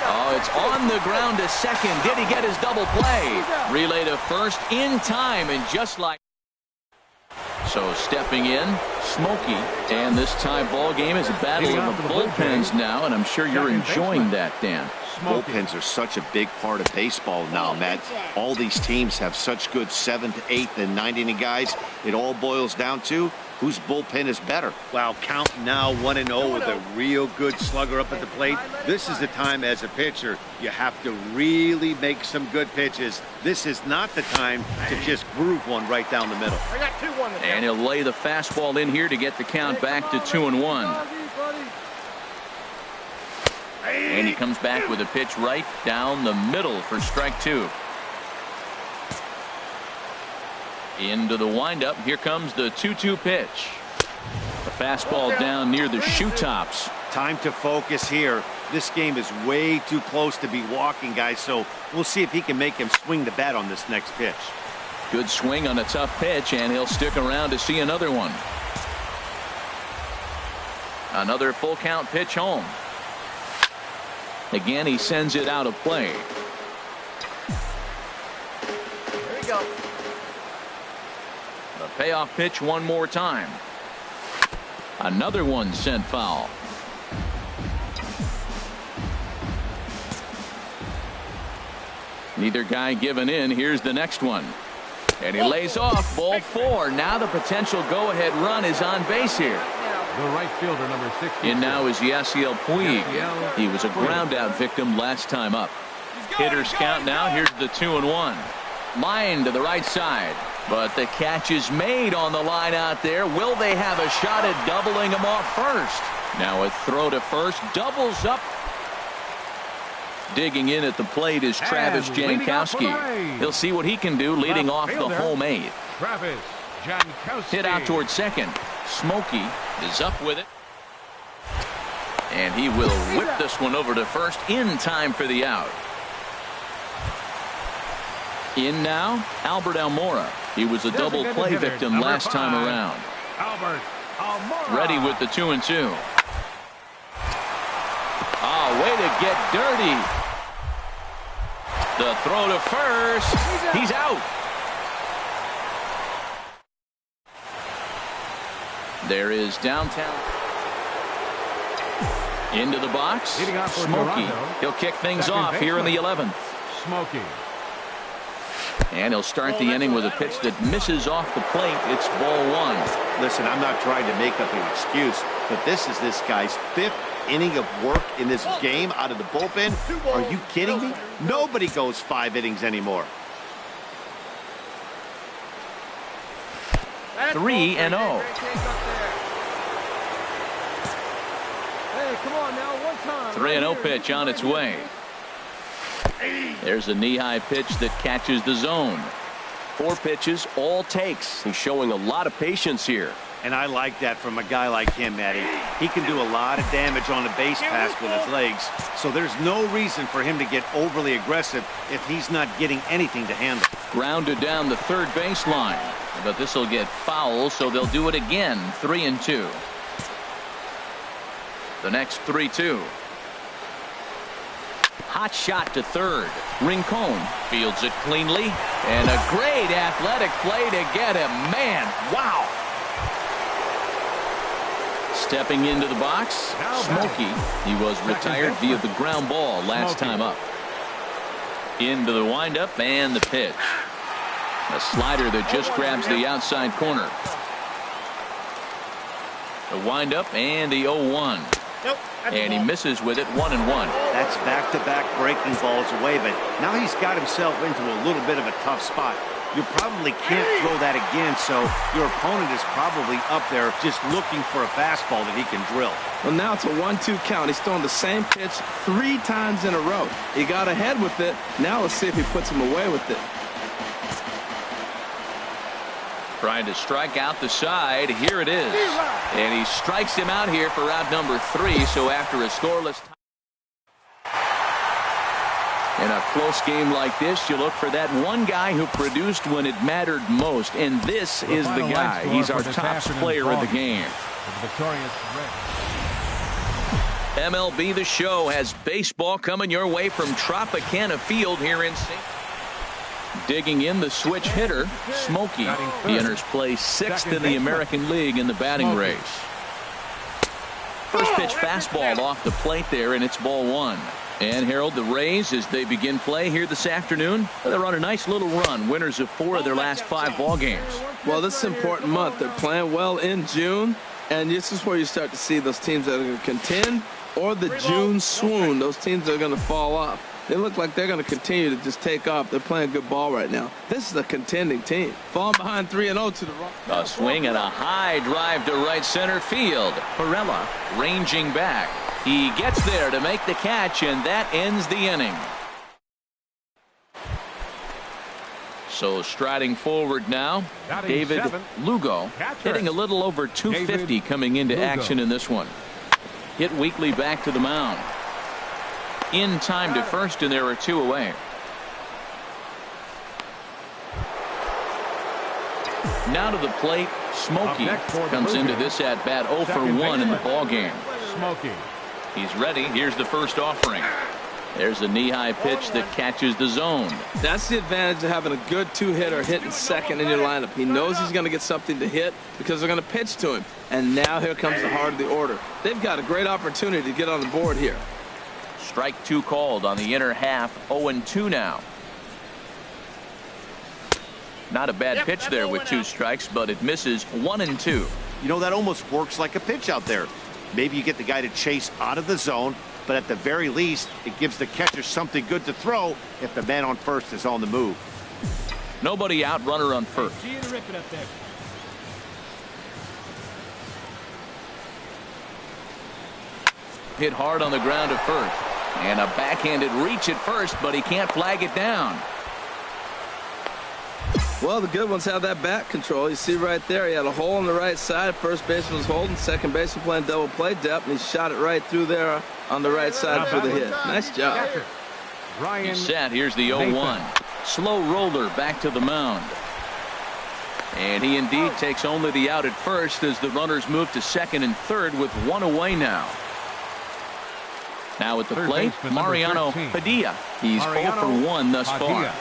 Oh, it's on the ground to second. Did he get his double play? Relay to first in time, and just like. So stepping in, Smokey. And this tie ball game is a battle of the bullpens now, and I'm sure you're enjoying that, Dan. Bullpens are such a big part of baseball now, Matt. All these teams have such good 7th, 8th, and 9th inning guys. It all boils down to whose bullpen is better. Wow, count now 1-0 with a real good slugger up at the plate. This is the time as a pitcher you have to really make some good pitches. This is not the time to just groove one right down the middle. And he'll lay the fastball in here to get the count back to 2-1. And he comes back with a pitch right down the middle for strike 2. Into the windup. Here comes the 2-2 pitch. The fastball down near the shoe tops. Time to focus here. This game is way too close to be walking, guys, so we'll see if he can make him swing the bat on this next pitch. Good swing on a tough pitch, and he'll stick around to see another one. Another full count pitch home. Again, he sends it out of play. There you go. The payoff pitch one more time. Another one sent foul. Neither guy giving in. Here's the next one. And he lays off. Ball 4. Now the potential go-ahead run is on base here. The right fielder, number 60. In now is Yasiel Puig. He was a ground-out victim last time up. Hitters count now. Here's the 2-1. Line to the right side. But the catch is made on the line out there. Will they have a shot at doubling him off first? Now a throw to first. Doubles up. Digging in at the plate is Travis Jankowski. He'll see what he can do leading off the home 8. Travis Jankowski. Hit out toward second. Smokey is up with it. And he will whip this one over to first in time for the out. In now, Albert Almora. He was a double play victim last time around. Albert Almora. Ready with the 2-2. Oh, way to get dirty. The throw to first. He's out. There is downtown. Into the box. Smokey. He'll kick things off here in the 11th. Smokey. And he'll start the inning with a pitch that misses off the plate. It's ball 1. Listen, I'm not trying to make up an excuse, but this is this guy's 5th inning of work in this game out of the bullpen. Are you kidding me? Nobody goes 5 innings anymore. 3-0. Hey, come on now, one time. 3-0 pitch on its way. There's a knee-high pitch that catches the zone. 4 pitches, all takes. He's showing a lot of patience here. And I like that from a guy like him, Matty. He can do a lot of damage on a base pass with his legs, so there's no reason for him to get overly aggressive if he's not getting anything to handle. Grounded down the third baseline, but this will get foul, so they'll do it again. 3-2. The next 3-2. Hot shot to third. Rincon fields it cleanly, and a great athletic play to get him. Man, wow. Stepping into the box, Smokey. He was retired via the ground ball last time up. Into the windup and the pitch. A slider that just grabs the outside corner. The windup and the 0-1. And he misses with it. 1-1. That's back-to-back breaking balls away, but now he's got himself into a little bit of a tough spot. You probably can't throw that again, so your opponent is probably up there just looking for a fastball that he can drill. Well, now it's a 1-2 count. He's throwing the same pitch 3 times in a row. He got ahead with it. Now let's see if he puts him away with it. Trying to strike out the side. Here it is. And he strikes him out here for out number 3. So after a scoreless tie. In a close game like this, you look for that one guy who produced when it mattered most. And this is the guy. He's our top player of the game. MLB The Show has baseball coming your way from Tropicana Field here in St. Digging in the switch hitter, Smokey. He enters play 6th in the American League in the batting race. First pitch fastball off the plate there, and it's ball 1. And Harold, the Rays, as they begin play here this afternoon, they're on a nice little run. Winners of 4 of their last 5 ball games. Well, this is an important month. They're playing well in June, and this is where you start to see those teams that are going to contend or the June swoon. Those teams that are going to fall off. They look like they're going to continue to just take off. They're playing good ball right now. This is a contending team. Falling behind 3-0 to the right. A swing and a high drive to right center field. Perella ranging back. He gets there to make the catch, and that ends the inning. So striding forward now, David Lugo, hitting a little over 250 coming into action in this one. Hit weakly back to the mound. In time to first, and there are 2 away. Now to the plate, Smokey comes into this at bat 0 for 1 in the ball game. Smokey. He's ready. Here's the first offering. There's a knee-high pitch that catches the zone. That's the advantage of having a good 2-hitter hitting second in your lineup. He knows he's going to get something to hit because they're going to pitch to him. And now here comes the heart of the order. They've got a great opportunity to get on the board here. Strike 2 called on the inner half. 0-2 now. Not a bad pitch there with 2 strikes, but it misses. 1-2. You know, that almost works like a pitch out there. Maybe you get the guy to chase out of the zone, but at the very least, it gives the catcher something good to throw if the man on first is on the move. Nobody out, runner on first. Hit hard on the ground to first. And a backhanded reach at first, but he can't flag it down. Well, the good ones have that bat control. You see right there, he had a hole on the right side. First baseman was holding. Second baseman playing double play depth, and he shot it right through there on the right side for the hit. Nice job. He's set. Here's the 0-1. Slow roller back to the mound. And he indeed takes only the out at first as the runners move to second and third with 1 away now. Now at the plate, Mariano Padilla. He's 0 for 1 thus far.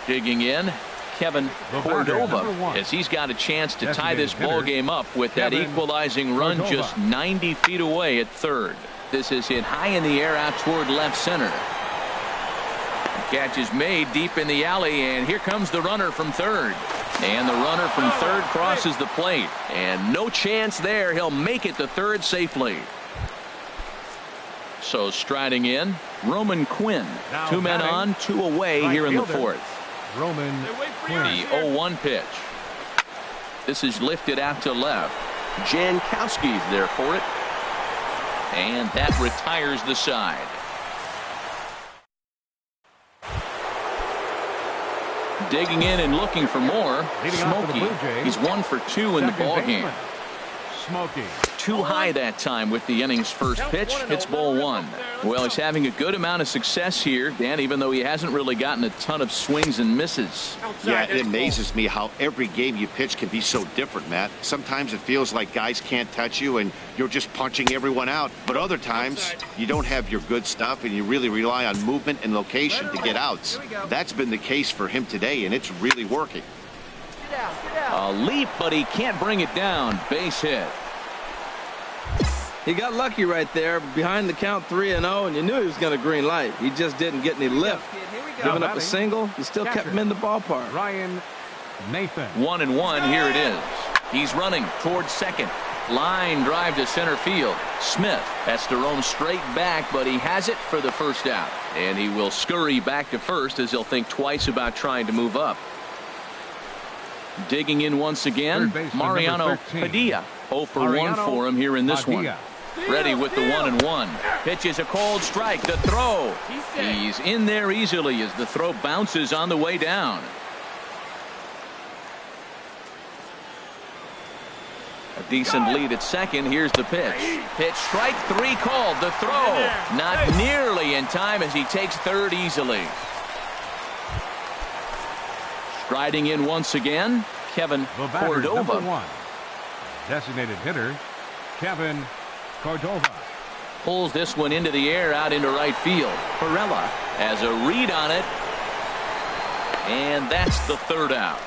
Digging in, Kevin Cordova, as he's got a chance to tie this ball game up with that equalizing run just 90 feet away at third. This is hit high in the air out toward left center. Catch is made deep in the alley, and here comes the runner from third. And the runner from third crosses the plate. And no chance there. He'll make it to third safely. So striding in, Roman Quinn. Now 2 men batting, on, 2 away right here in the fielder, 4th. Roman Quinn. The 0-1 pitch. This is lifted out to left. Jankowski's there for it. And that retires the side. Digging in and looking for more. Leading off for the Smokey. Blue Jays, He's 1 for 2 in the second ball game. baseman, Smokey. Too high that time with the inning's first pitch. It's ball 1. Well, he's having a good amount of success here, Dan, even though he hasn't really gotten a ton of swings and misses. Yeah, it amazes me how every game you pitch can be so different, Matt. Sometimes it feels like guys can't touch you and you're just punching everyone out. But other times you don't have your good stuff and you really rely on movement and location to get outs. That's been the case for him today, and it's really working. A leap, but he can't bring it down. Base hit. He got lucky right there behind the count 3-0, and you knew he was going to green light. He just didn't get any lift. Giving up a single, he still kept him in the ballpark. Ryan Nathan. 1-1. Here it is. He's running towards second. Line drive to center field. Smith has to roam straight back, but he has it for the first out. And he will scurry back to first as he'll think twice about trying to move up. Digging in once again, Mariano Padilla. 0 for 1 for him here in this one. Ready with the 1-1. Pitches a cold strike. The throw. He's in there easily as the throw bounces on the way down. A decent lead at second. Here's the pitch. Pitch strike 3 called. The throw not nearly in time as he takes third easily. Striding in once again, Kevin Cordova. Designated hitter, Kevin Cordova. Pulls this one into the air out into right field. Perella has a read on it. And that's the third out.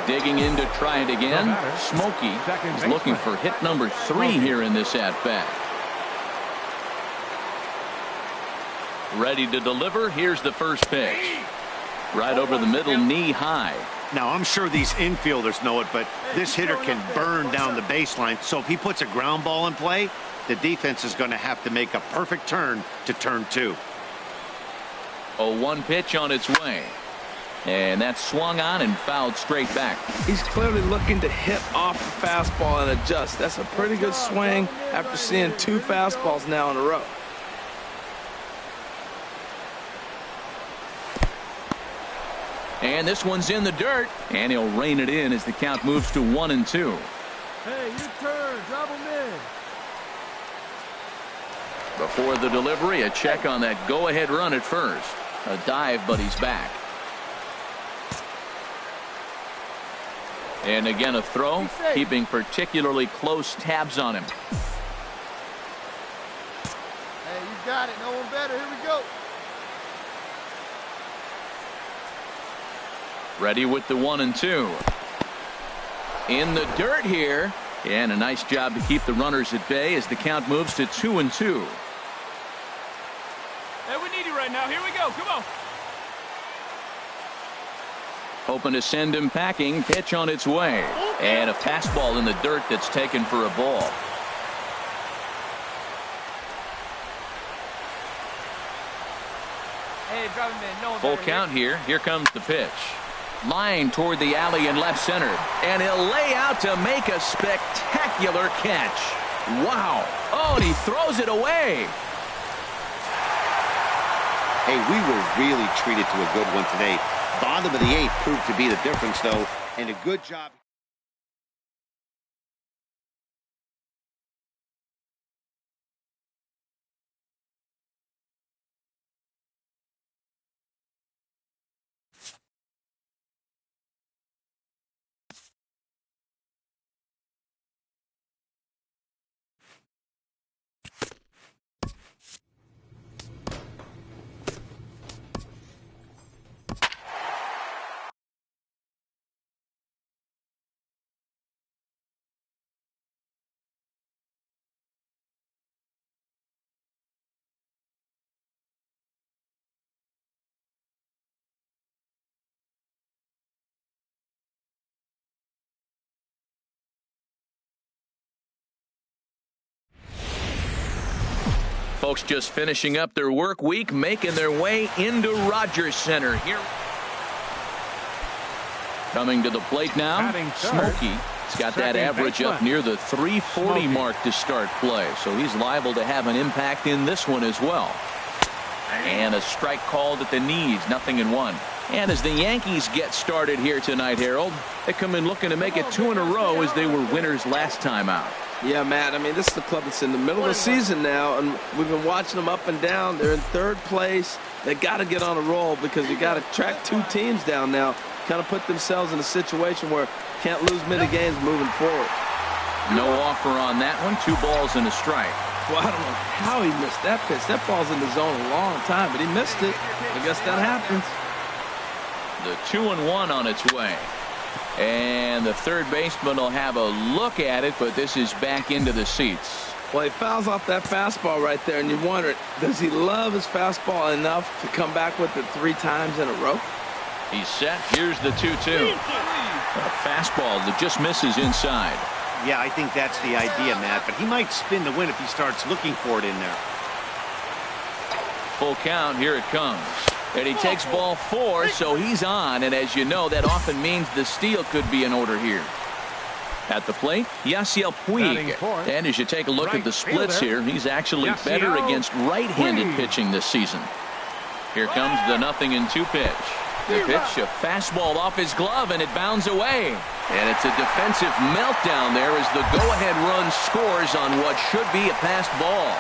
Digging in to try it again. Smokey is looking for hit number 3 here in this at-bat. Ready to deliver. Here's the first pitch. Right over the middle, knee high. Now, I'm sure these infielders know it, but this hitter can burn down the baseline. So if he puts a ground ball in play, the defense is going to have to make a perfect turn to turn 2. 0-1 pitch on its way. And that's swung on and fouled straight back. He's clearly looking to hit off the fastball and adjust. That's a pretty good swing after seeing 2 fastballs now in a row. And this one's in the dirt, and he'll rein it in as the count moves to 1-2. Hey, your turn. Drop him in. Before the delivery, a check on that go-ahead run at first. A dive, but he's back. And again a throw, keeping particularly close tabs on him. Hey, you got it. No one better. Here we go. Ready with the 1-2. In the dirt here. And a nice job to keep the runners at bay as the count moves to 2-2. Hey, we need you right now. Here we go. Come on. Hoping to send him packing. Pitch on its way. And a fastball in the dirt that's taken for a ball. Hey, drive him in. No one Full better count here. Here comes the pitch. Line toward the alley in left center. And he'll lay out to make a spectacular catch. Wow. Oh, and he throws it away. Hey, we were really treated to a good one today. Bottom of the 8th proved to be the difference, though, and a good job. folks just finishing up their work week, making their way into Rogers Center here. Coming to the plate now, Smokey. He's got that average up near the 340 mark to start play, so he's liable to have an impact in this one as well. And a strike called at the knees, 0-1. And as the Yankees get started here tonight, Harold, they come in looking to make it 2 in a row as they were winners last time out. Yeah, Matt, I mean, this is the club that's in the middle of the season now, and we've been watching them up and down. They're in third place. They got to get on a roll because you got to track 2 teams down now, kind of put themselves in a situation where can't lose many games moving forward. No offer on that one. 2 balls and a strike. Well, I don't know how he missed that pitch. That ball's in the zone a long time, but he missed it. I guess that happens. The 2-1 on its way. And the third baseman will have a look at it, but this is back into the seats. Well, he fouls off that fastball right there, and you wonder, does he love his fastball enough to come back with it 3 times in a row? He's set. Here's the 2-2. A fastball that just misses inside. Yeah, I think that's the idea, Matt, but he might spin the win if he starts looking for it in there. Full count. Here it comes. And he takes ball 4, so he's on. And as you know, that often means the steal could be in order here. At the plate, Yasiel Puig. And as you take a look at the splits here, he's actually better against right-handed pitching this season. Here comes the 0-2 pitch. The pitch, a fastball off his glove, and it bounds away. And it's a defensive meltdown there as the go-ahead run scores on what should be a passed ball.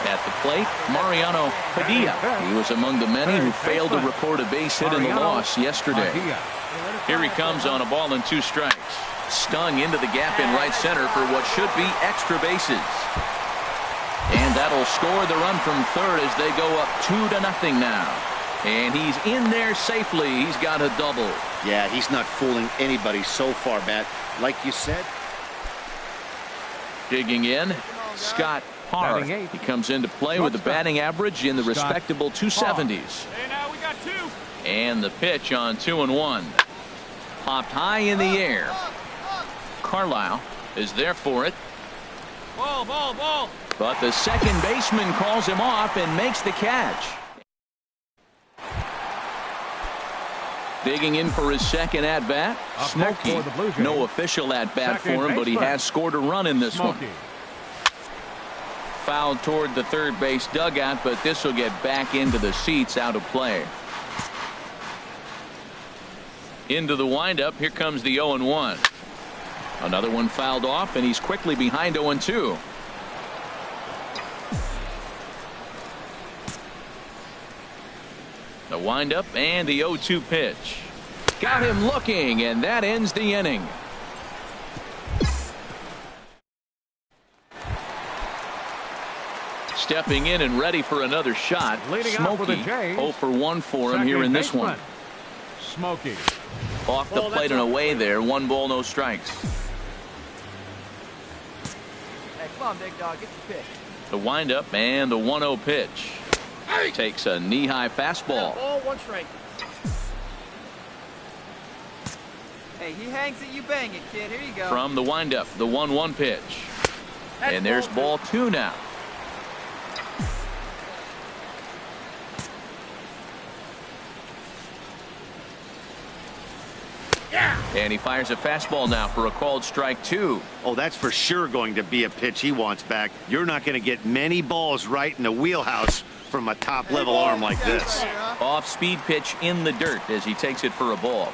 At the plate, Mariano Padilla. He was among the many who failed to report a base hit in the loss yesterday. Here he comes on a ball and 2 strikes. Stung into the gap in right center for what should be extra bases. And that'll score the run from third as they go up 2-0 now. And he's in there safely. He's got a double. Yeah, he's not fooling anybody so far, Matt. Like you said. Digging in, Scott Parr. He comes into play with a batting average in the respectable 270s. Hey, now we got 2. And the pitch on 2-1. Popped high in the air. Carlisle is there for it. Ball, ball, ball. But the second baseman calls him off and makes the catch. Digging in for his second at-bat, Smokey. No official at-bat for him, but he has scored a run in this one. Fouled toward the third base dugout, but this will get back into the seats, out of play. Into the windup, here comes the 0-1. Another one fouled off, and he's quickly behind 0-2. The windup and the 0-2 pitch. Got him looking, and that ends the inning. Stepping in and ready for another shot. Smokey, 0 for 1 for him here in this one. Smokey. Off the plate and away there. 1 ball, no strikes. Hey, come on, big dog, get the pitch. The windup and the 1-0 pitch. Takes a knee-high fastball. Ball, 1 strike. Hey, he hangs it, you bang it, kid. Here you go. From the windup, the 1-1 pitch. And there's ball 2 now. And he fires a fastball now for a called strike 2. Oh, that's for sure going to be a pitch he wants back. You're not going to get many balls right in the wheelhouse from a top-level arm like this. Off-speed pitch in the dirt as he takes it for a ball.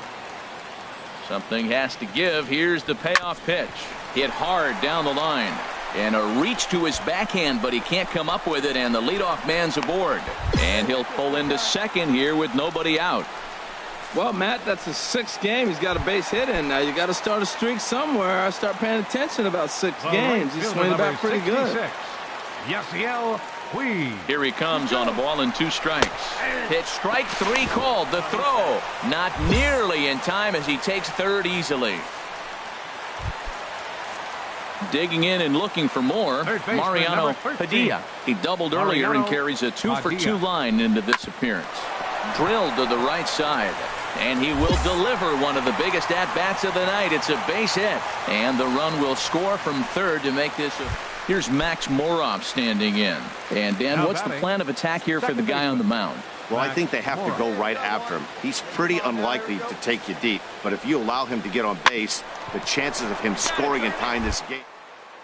Something has to give. Here's the payoff pitch. Hit hard down the line. And a reach to his backhand, but he can't come up with it, and the leadoff man's aboard. And he'll pull into second here with nobody out. Well, Matt, that's his 6th game. He's got a base hit in. Now you got to start a streak somewhere. I start paying attention about 6 games. He's swinging back pretty good. Yasiel Puig. Here he comes on a ball and 2 strikes. Pitch strike 3 called. The throw not nearly in time as he takes third easily. Digging in and looking for more, Mariano Padilla. He doubled earlier and carries a 2 for 2 line into this appearance. Drilled to the right side, and he will deliver one of the biggest at-bats of the night. It's a base hit, and the run will score from third to make this a Here's Max Moroff standing in. And Dan, what's the plan of attack here for the guy on the mound? Well, I think they have to go right after him. He's pretty unlikely to take you deep, but if you allow him to get on base, the chances of him scoring and tying this game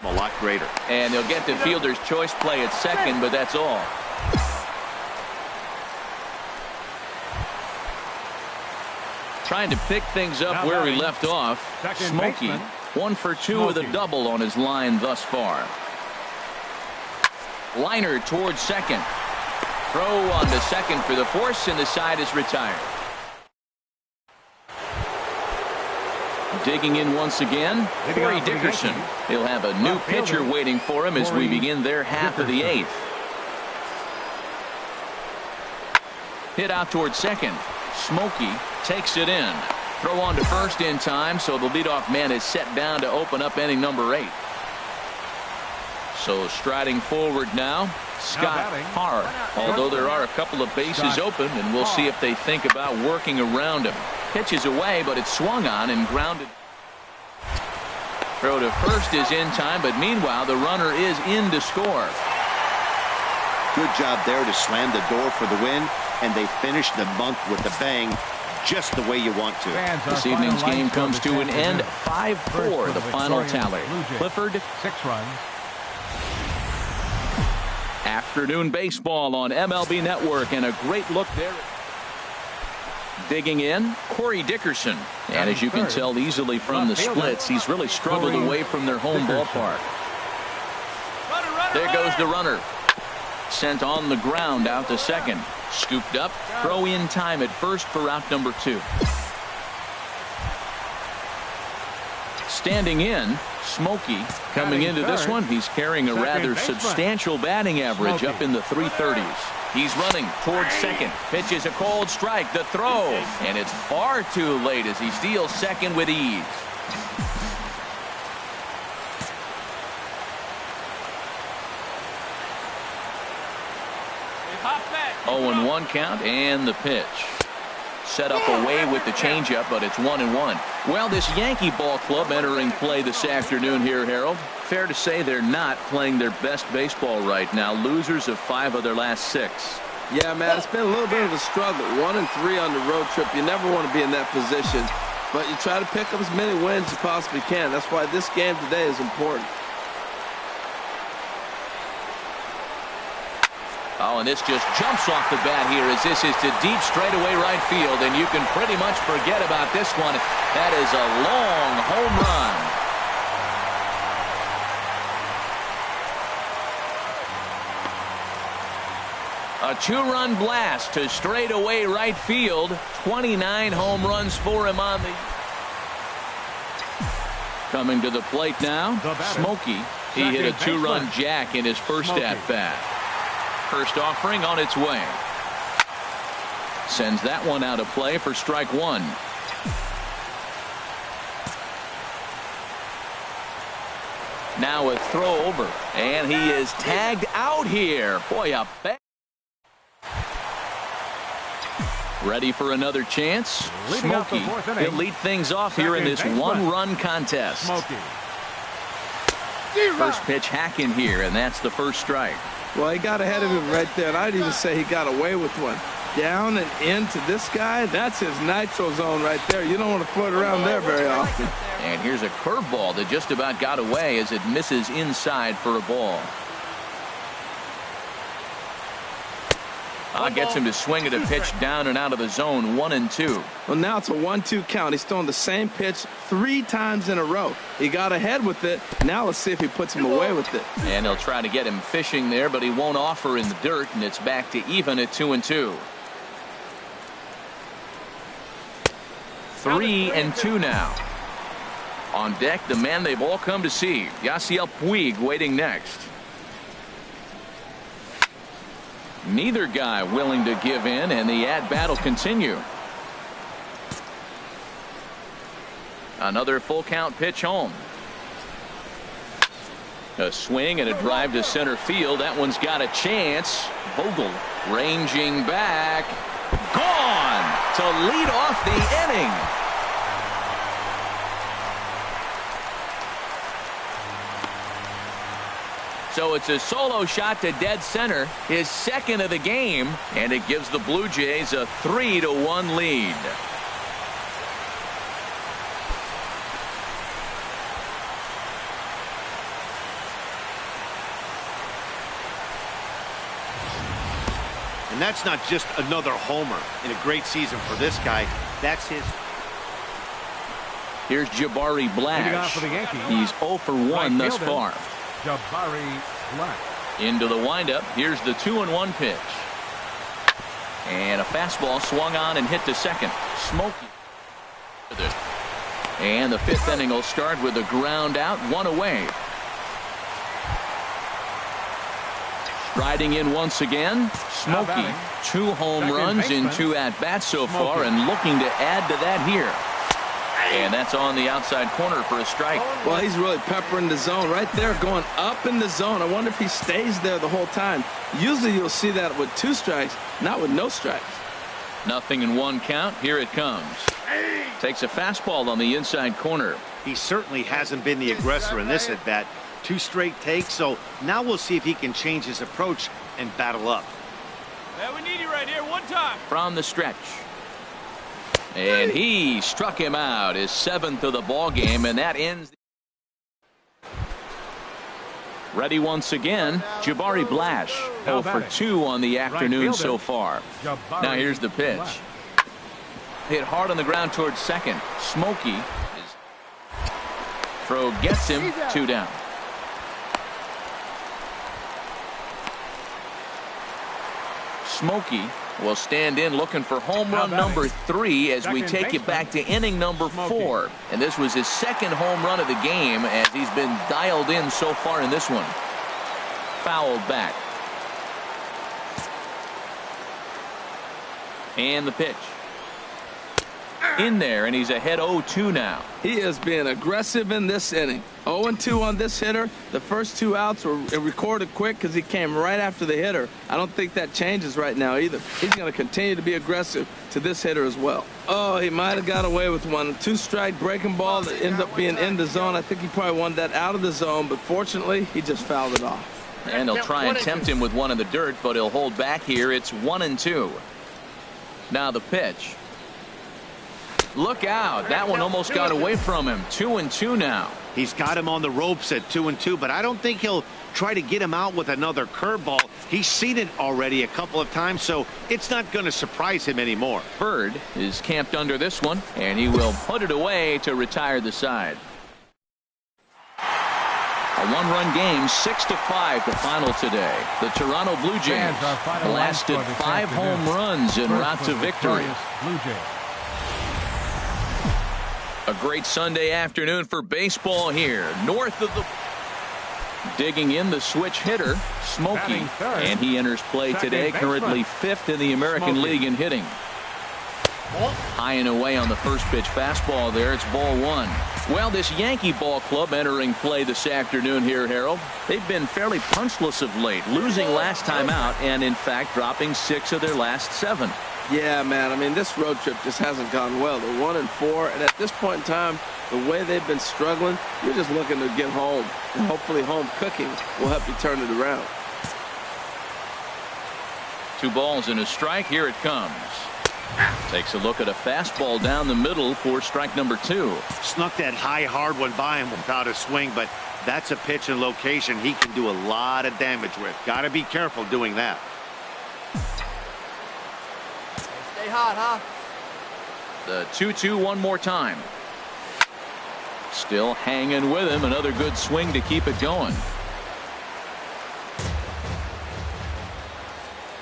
are a lot greater. And they'll get the fielder's choice play at second, but that's all. Trying to pick things up where he left off. Smokey, 1 for 2 with a double on his line thus far. Liner towards second. Throw on to second for the force, and the side is retired. Digging in once again, Corey Dickerson. He'll have a new pitcher waiting for him as we begin their half of the 8th. Hit out towards second. Smokey takes it in. Throw on to first in time, so the leadoff man is set down to open up inning number 8. So striding forward now, Scott Hart. Although there are a couple of bases open, and we'll see if they think about working around him. Pitches away, but it's swung on and grounded. Throw to first is in time, but meanwhile the runner is in to score. Good job there to slam the door for the win, and they finished the month with a bang, just the way you want to. This evening's game comes to an end, 5-4 the final tally. Clifford, 6 runs. Afternoon baseball on MLB Network, and a great look there. Digging in, Corey Dickerson. And as you can tell easily from the splits, he's really struggled away from their home ballpark. There goes the runner. Sent on the ground out to second. Scooped up, throw in time at first for out number 2. Standing in, Smokey. Coming into this one, he's carrying a rather substantial batting average up in the 330s. He's running towards second. Pitch is a cold strike. The throw. And it's far too late as he steals second with ease. 0-1 count, and the pitch. Set up away with the changeup, but it's 1-1. Well, this Yankee ball club entering play this afternoon here, Harold. Fair to say they're not playing their best baseball right now. Losers of 5 of their last 6. Yeah, man, it's been a little bit of a struggle. 1-3 on the road trip. You never want to be in that position, but you try to pick up as many wins as you possibly can. That's why this game today is important. Oh, and this just jumps off the bat here as this is to deep straightaway right field, and you can pretty much forget about this one. That is a long home run. A 2-run blast to straightaway right field. 29 home runs for him on the... Coming to the plate now, Smokey. He hit a 2-run jack in his first at-bat. First offering on its way. Sends that one out of play for strike 1. Now a throw over, and he is tagged out here. Boy, a bat. Ready for another chance. Smokey. He'll lead things off here in this 1-run contest. First pitch hack in here, and that's the first strike. Well, he got ahead of him right there, and I'd even say he got away with one. Down and into this guy, that's his nitro zone right there. You don't want to float around there very often. And here's a curveball that just about got away as it misses inside for a ball. Gets him to swing at a pitch down and out of the zone, 1-2. Well, now it's a 1-2 count. He's throwing the same pitch 3 times in a row. He got ahead with it. Now let's see if he puts him away with it. And he'll try to get him fishing there, but he won't offer in the dirt, and it's back to even at 2-2. 3-2 now. On deck, the man they've all come to see, Yasiel Puig, waiting next. Neither guy willing to give in, and the at-bat will continue. Another full count pitch home. A swing and a drive to center field. That one's got a chance. Vogel ranging back. Gone to lead off the inning. So it's a solo shot to dead center, his second of the game, and it gives the Blue Jays a 3-1 lead. And that's not just another homer in a great season for this guy. That's his. Here's Jabari Blash. For the Yankees. He's 0 for 1 thus far. Jabari Blash. Into the windup. Here's the 2-1 pitch. And a fastball swung on and hit to second. Smokey. And the fifth inning will start with a ground out, one away. Striding in once again, Smokey. 2 home runs in 2 at-bats so far, and looking to add to that here. And that's on the outside corner for a strike. Well, he's really peppering the zone right there, going up in the zone. I wonder if he stays there the whole time. Usually you'll see that with 2 strikes, not with no strikes. Nothing in 1 count. Here it comes. Takes a fastball on the inside corner. He certainly hasn't been the aggressor in this at bat. 2 straight takes, so now we'll see if he can change his approach and battle up. Man, we need you right here, 1 time. From the stretch. And he struck him out, his 7th of the ball game, and that ends. Ready once again, Jabari Blash. 0 for 2 on the afternoon so far. Now here's the pitch. Hit hard on the ground towards second. Smokey. Throw gets him, 2 down. Smokey will stand in looking for home run number 3 as we take it back to inning number 4. And this was his 2nd home run of the game as he's been dialed in so far in this one. Fouled back. And the pitch. In there, and he's ahead 0-2 now. He is being aggressive in this inning. 0-2 on this hitter. The first 2 outs were recorded quick because he came right after the hitter. I don't think that changes right now either. He's going to continue to be aggressive to this hitter as well. Oh, he might have got away with one. 2-strike breaking ball that ended up being in the zone. I think he probably wanted that out of the zone, but fortunately, he just fouled it off. And he'll try and tempt him with one in the dirt, but he'll hold back here. It's 1-2. Now the pitch. Look out. That one almost got away from him. 2-2 now. He's got him on the ropes at 2-2, but I don't think he'll try to get him out with another curveball. He's seen it already a couple of times, so it's not going to surprise him anymore. Bird is camped under this one, and he will put it away to retire the side. A 1-run game, 6-5 the final today. The Toronto Blue Jays blasted 5 home runs en route to victory. A great Sunday afternoon for baseball here. North of the... Digging in the switch hitter, Smokey. And he enters play today, currently 5th in the American League in hitting. High and away on the first pitch fastball there. It's ball 1. Well, this Yankee ball club entering play this afternoon here, Harold. They've been fairly punchless of late, losing last time out and, in fact, dropping 6 of their last 7. Yeah, man. I mean, this road trip just hasn't gone well. They're 1-4, and at this point in time, the way they've been struggling, you're just looking to get home. And hopefully home cooking will help you turn it around. 2 balls and a strike. Here it comes. Takes a look at a fastball down the middle for strike number 2. Snuck that high, hard one by him without a swing, but that's a pitch and location he can do a lot of damage with. Got to be careful doing that. Stay hot, huh? The 2-2 one more time. Still hanging with him. Another good swing to keep it going.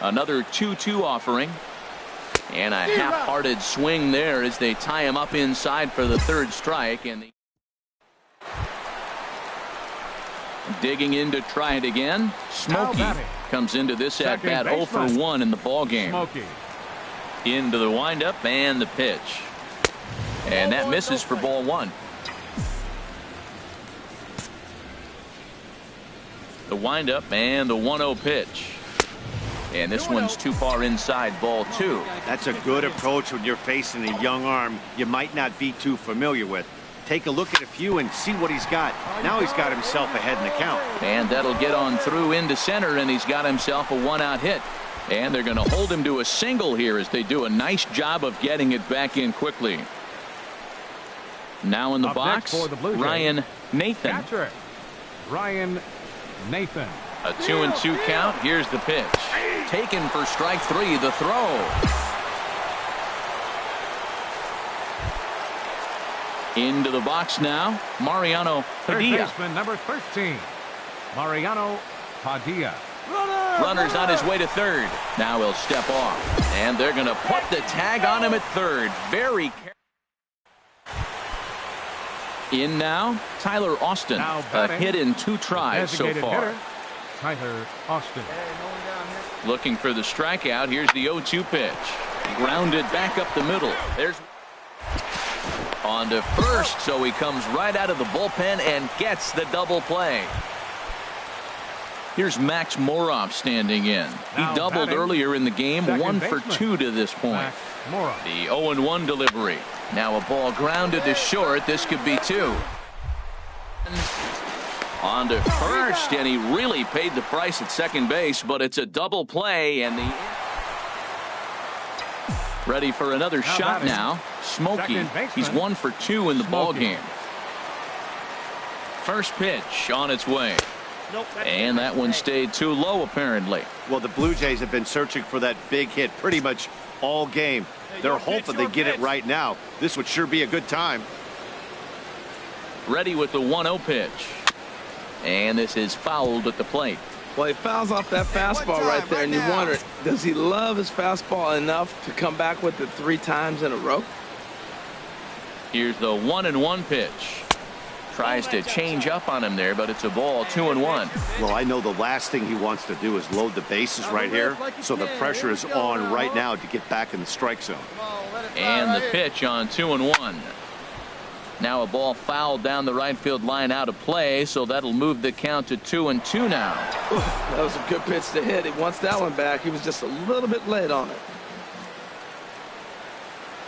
Another 2-2 offering. And a half-hearted swing there as they tie him up inside for the 3rd strike. And digging in to try it again. Smokey comes into this at-bat 0 for 1 in the ballgame. Into the windup and the pitch. And that misses for ball 1. The windup and the 1-0 pitch. And this one's too far inside, ball 2. That's a good approach when you're facing a young arm you might not be too familiar with. take a look at a few and see what he's got. Now he's got himself ahead in the count. And that'll get on through into center, and he's got himself a 1-out hit. And they're going to hold him to a single here as they do a nice job of getting it back in quickly. Now in the box, Ryan Nathan. Catcher, Ryan Nathan. A 2-2 count. Here's the pitch. Taken for strike 3. The throw. Into the box now, Mariano Padilla. Third baseman number 13, Mariano Padilla. Runner's on his way to third. Now he'll step off. And they're going to put the tag on him at third. Very careful. In now, Tyler Austin. A hit in 2 tries so far. Hitter, Tyler Austin. Looking for the strikeout. Here's the 0-2 pitch. Grounded back up the middle. There's on to first, so he comes right out of the bullpen and gets the double play. Here's Max Moroff standing in. He doubled earlier in the game, 1 for 2 to this point. The 0-1 delivery. Now a ball grounded to short. This could be 2. On to first, and he really paid the price at second base, but it's a double play, and the ready for another shot now. Smokey. He's 1 for 2 in the ball game. First pitch on its way. And that one stayed too low, apparently. Well, the Blue Jays have been searching for that big hit pretty much all game. They're hoping they get it right now. This would sure be a good time. Ready with the 1-0 pitch. And this is fouled at the plate. Well, he fouls off that fastball right there, and you wonder, does he love his fastball enough to come back with it 3 times in a row? Here's the 1-1 pitch. Tries to change up on him there, but it's a ball. 2-1. Well, I know the last thing he wants to do is load the bases right here, so the pressure is on right now to get back in the strike zone. And the pitch on 2-1. Now a ball fouled down the right field line out of play, so that'll move the count to 2-2 now. That was a good pitch to hit. He wants that one back. He was just a little bit late on it.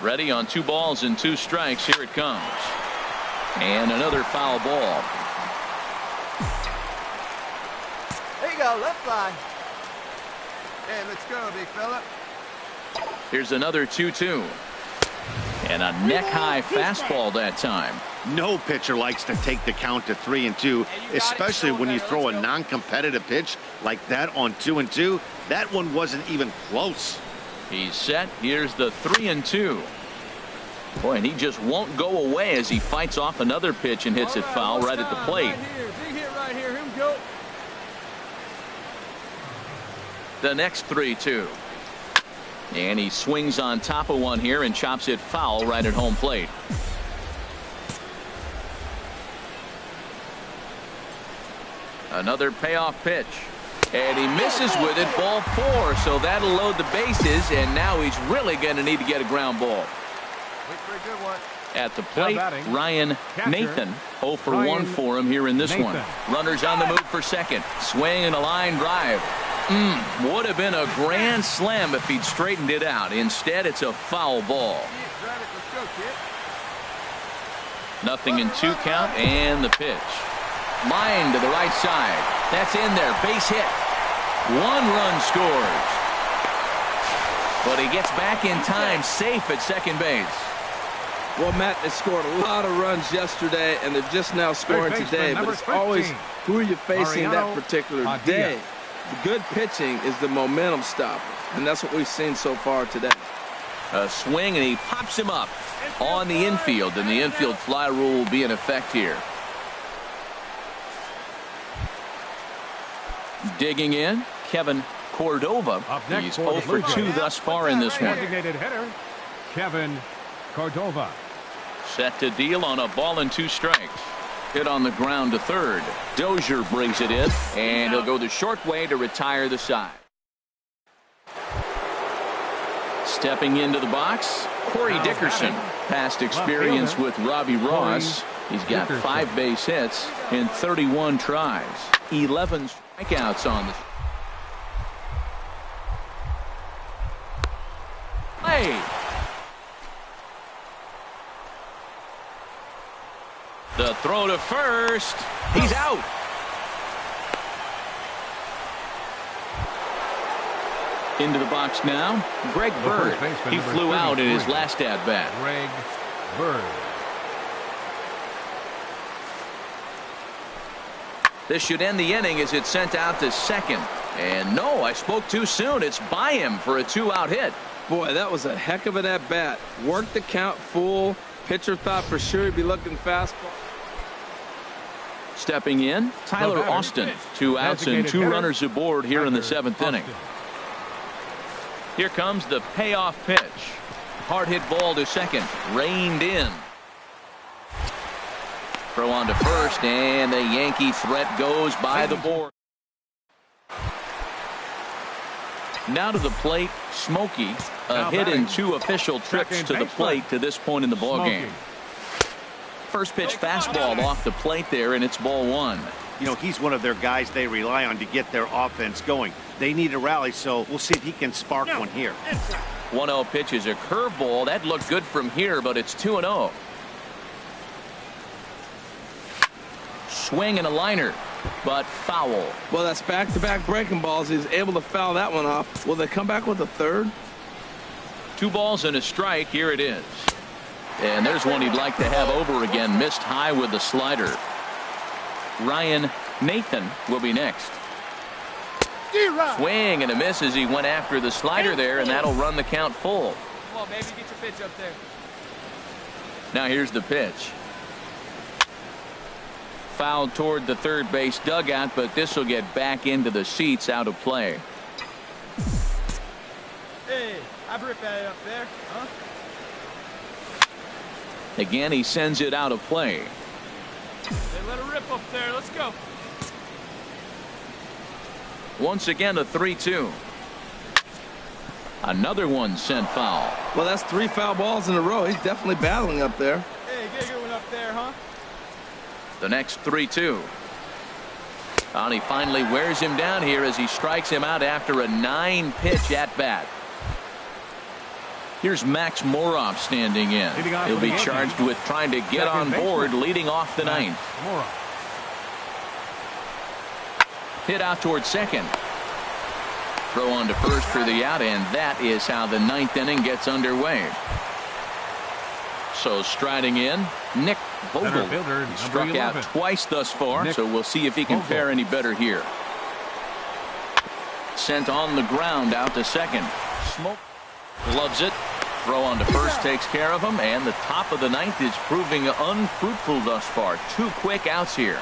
Ready on 2 balls and 2 strikes. Here it comes. And another foul ball. There you go, left line. Hey, let's go, big fella. Here's another 2-2. And a neck-high fastball that time. No pitcher likes to take the count to 3-2, especially when you throw a non-competitive pitch like that on 2-2. That one wasn't even close. He's set. Here's the 3-2. Boy, and he just won't go away as he fights off another pitch and hits it foul right at the plate. Big hit right here. Here we go. The next 3-2. And he swings on top of one here and chops it foul right at home plate. Another payoff pitch. And he misses with it, ball 4. So that'll load the bases, and now he's really going to need to get a ground ball. At the plate, Ryan Nathan. 0 for 1 for him here in this one. Runners on the move for second. Swing and a line drive. Would have been a grand slam if he'd straightened it out. Instead, it's a foul ball. Nothing in 2 count, and the pitch. Line to the right side. That's in there. Base hit. 1 run scores. But he gets back in time, safe at second base. Well, Matt, they scored a lot of runs yesterday, and they're just now scoring today. But it's always who are you facing that particular day. The good pitching is the momentum stopper, and that's what we've seen so far today. A swing, and he pops him up on the infield, and the infield fly rule will be in effect here. Digging in, Kevin Cordova. He's 0 for 2 thus far in this one. Designated hitter, Kevin Cordova. Set to deal on a ball and 2 strikes. Hit on the ground to third. Dozier brings it in, and he'll go the short way to retire the side. Stepping into the box, Corey Dickerson. Past experience with Robbie Ross. He's got 5 base hits in 31 tries. 11 strikeouts on the play. The throw to first. He's out. Into the box now, Greg Bird. He flew out in his last at-bat. Greg Bird. This should end the inning as it's sent out to second. And no, I spoke too soon. It's by him for a 2-out hit. Boy, that was a heck of an at-bat. Worked the count full. Pitcher thought for sure he'd be looking fastball. Stepping in, Tyler Austin. 2 outs and 2 runners aboard here in the 7th inning. Here comes the payoff pitch. Hard hit ball to second. Reined in. Throw on to first, and the Yankee threat goes by the board. Now to the plate, Smokey. A hit in 2 official trips to the plate to this point in the ballgame. First pitch fastball off the plate there, and it's ball 1. You know, he's one of their guys they rely on to get their offense going. They need a rally, so we'll see if he can spark one here. 1-0 pitch is a curveball. That looked good from here, but it's 2-0. Swing and a liner, but foul. Well, that's back-to-back breaking balls. He's able to foul that one off. Will they come back with a third? 2 balls and a strike. Here it is. And there's one he'd like to have over again. Missed high with the slider. Ryan Nathan will be next. Swing and a miss as he went after the slider there, and that'll run the count full. Come on, baby, get your pitch up there. Now here's the pitch. Fouled toward the third base dugout, but this will get back into the seats, out of play. Hey, I'd rip that up there, huh? Again, he sends it out of play. Hey, let her rip up there. Let's go. Once again, a 3-2. Another one sent foul. Well, that's 3 foul balls in a row. He's definitely battling up there. Hey, get a good one up there, huh? The next 3-2. And he finally wears him down here as he strikes him out after a 9-pitch at-bat. Here's Max Moroff standing in. He'll be charged with trying to get on board, leading off the 9th. Hit out towards second. Throw on to first for the out, and that is how the 9th inning gets underway. So striding in, Nick Vogel. He struck out twice thus far, so we'll see if he can fare any better here. Sent on the ground out to second. Smoke loves it. Throw on to first takes care of him, and the top of the 9th is proving unfruitful thus far. 2 quick outs here.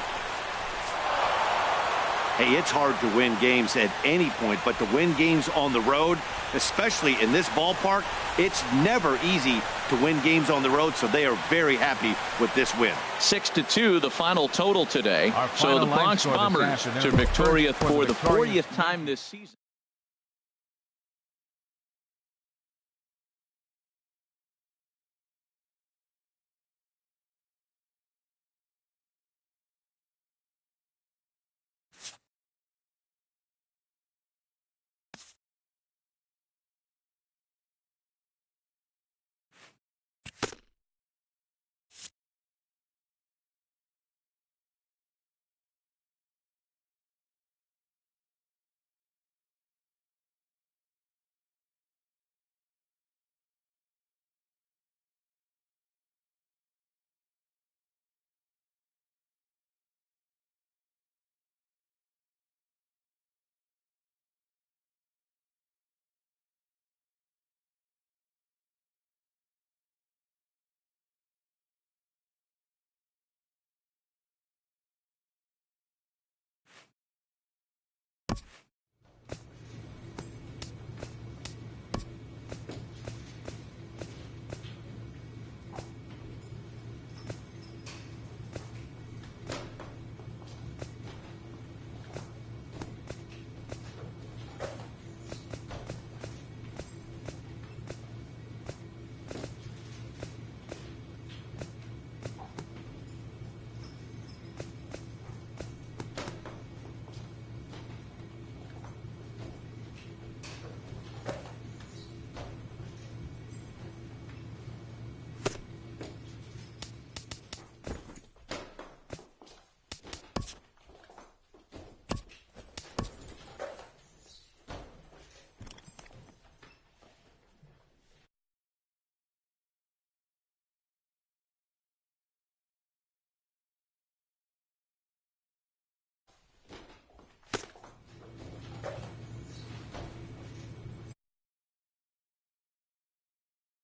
Hey, it's hard to win games at any point, but to win games on the road, especially in this ballpark, it's never easy to win games on the road, so they are very happy with this win. 6-2, the final total today. So the Bronx Bombers to victorious for the 40th time this season.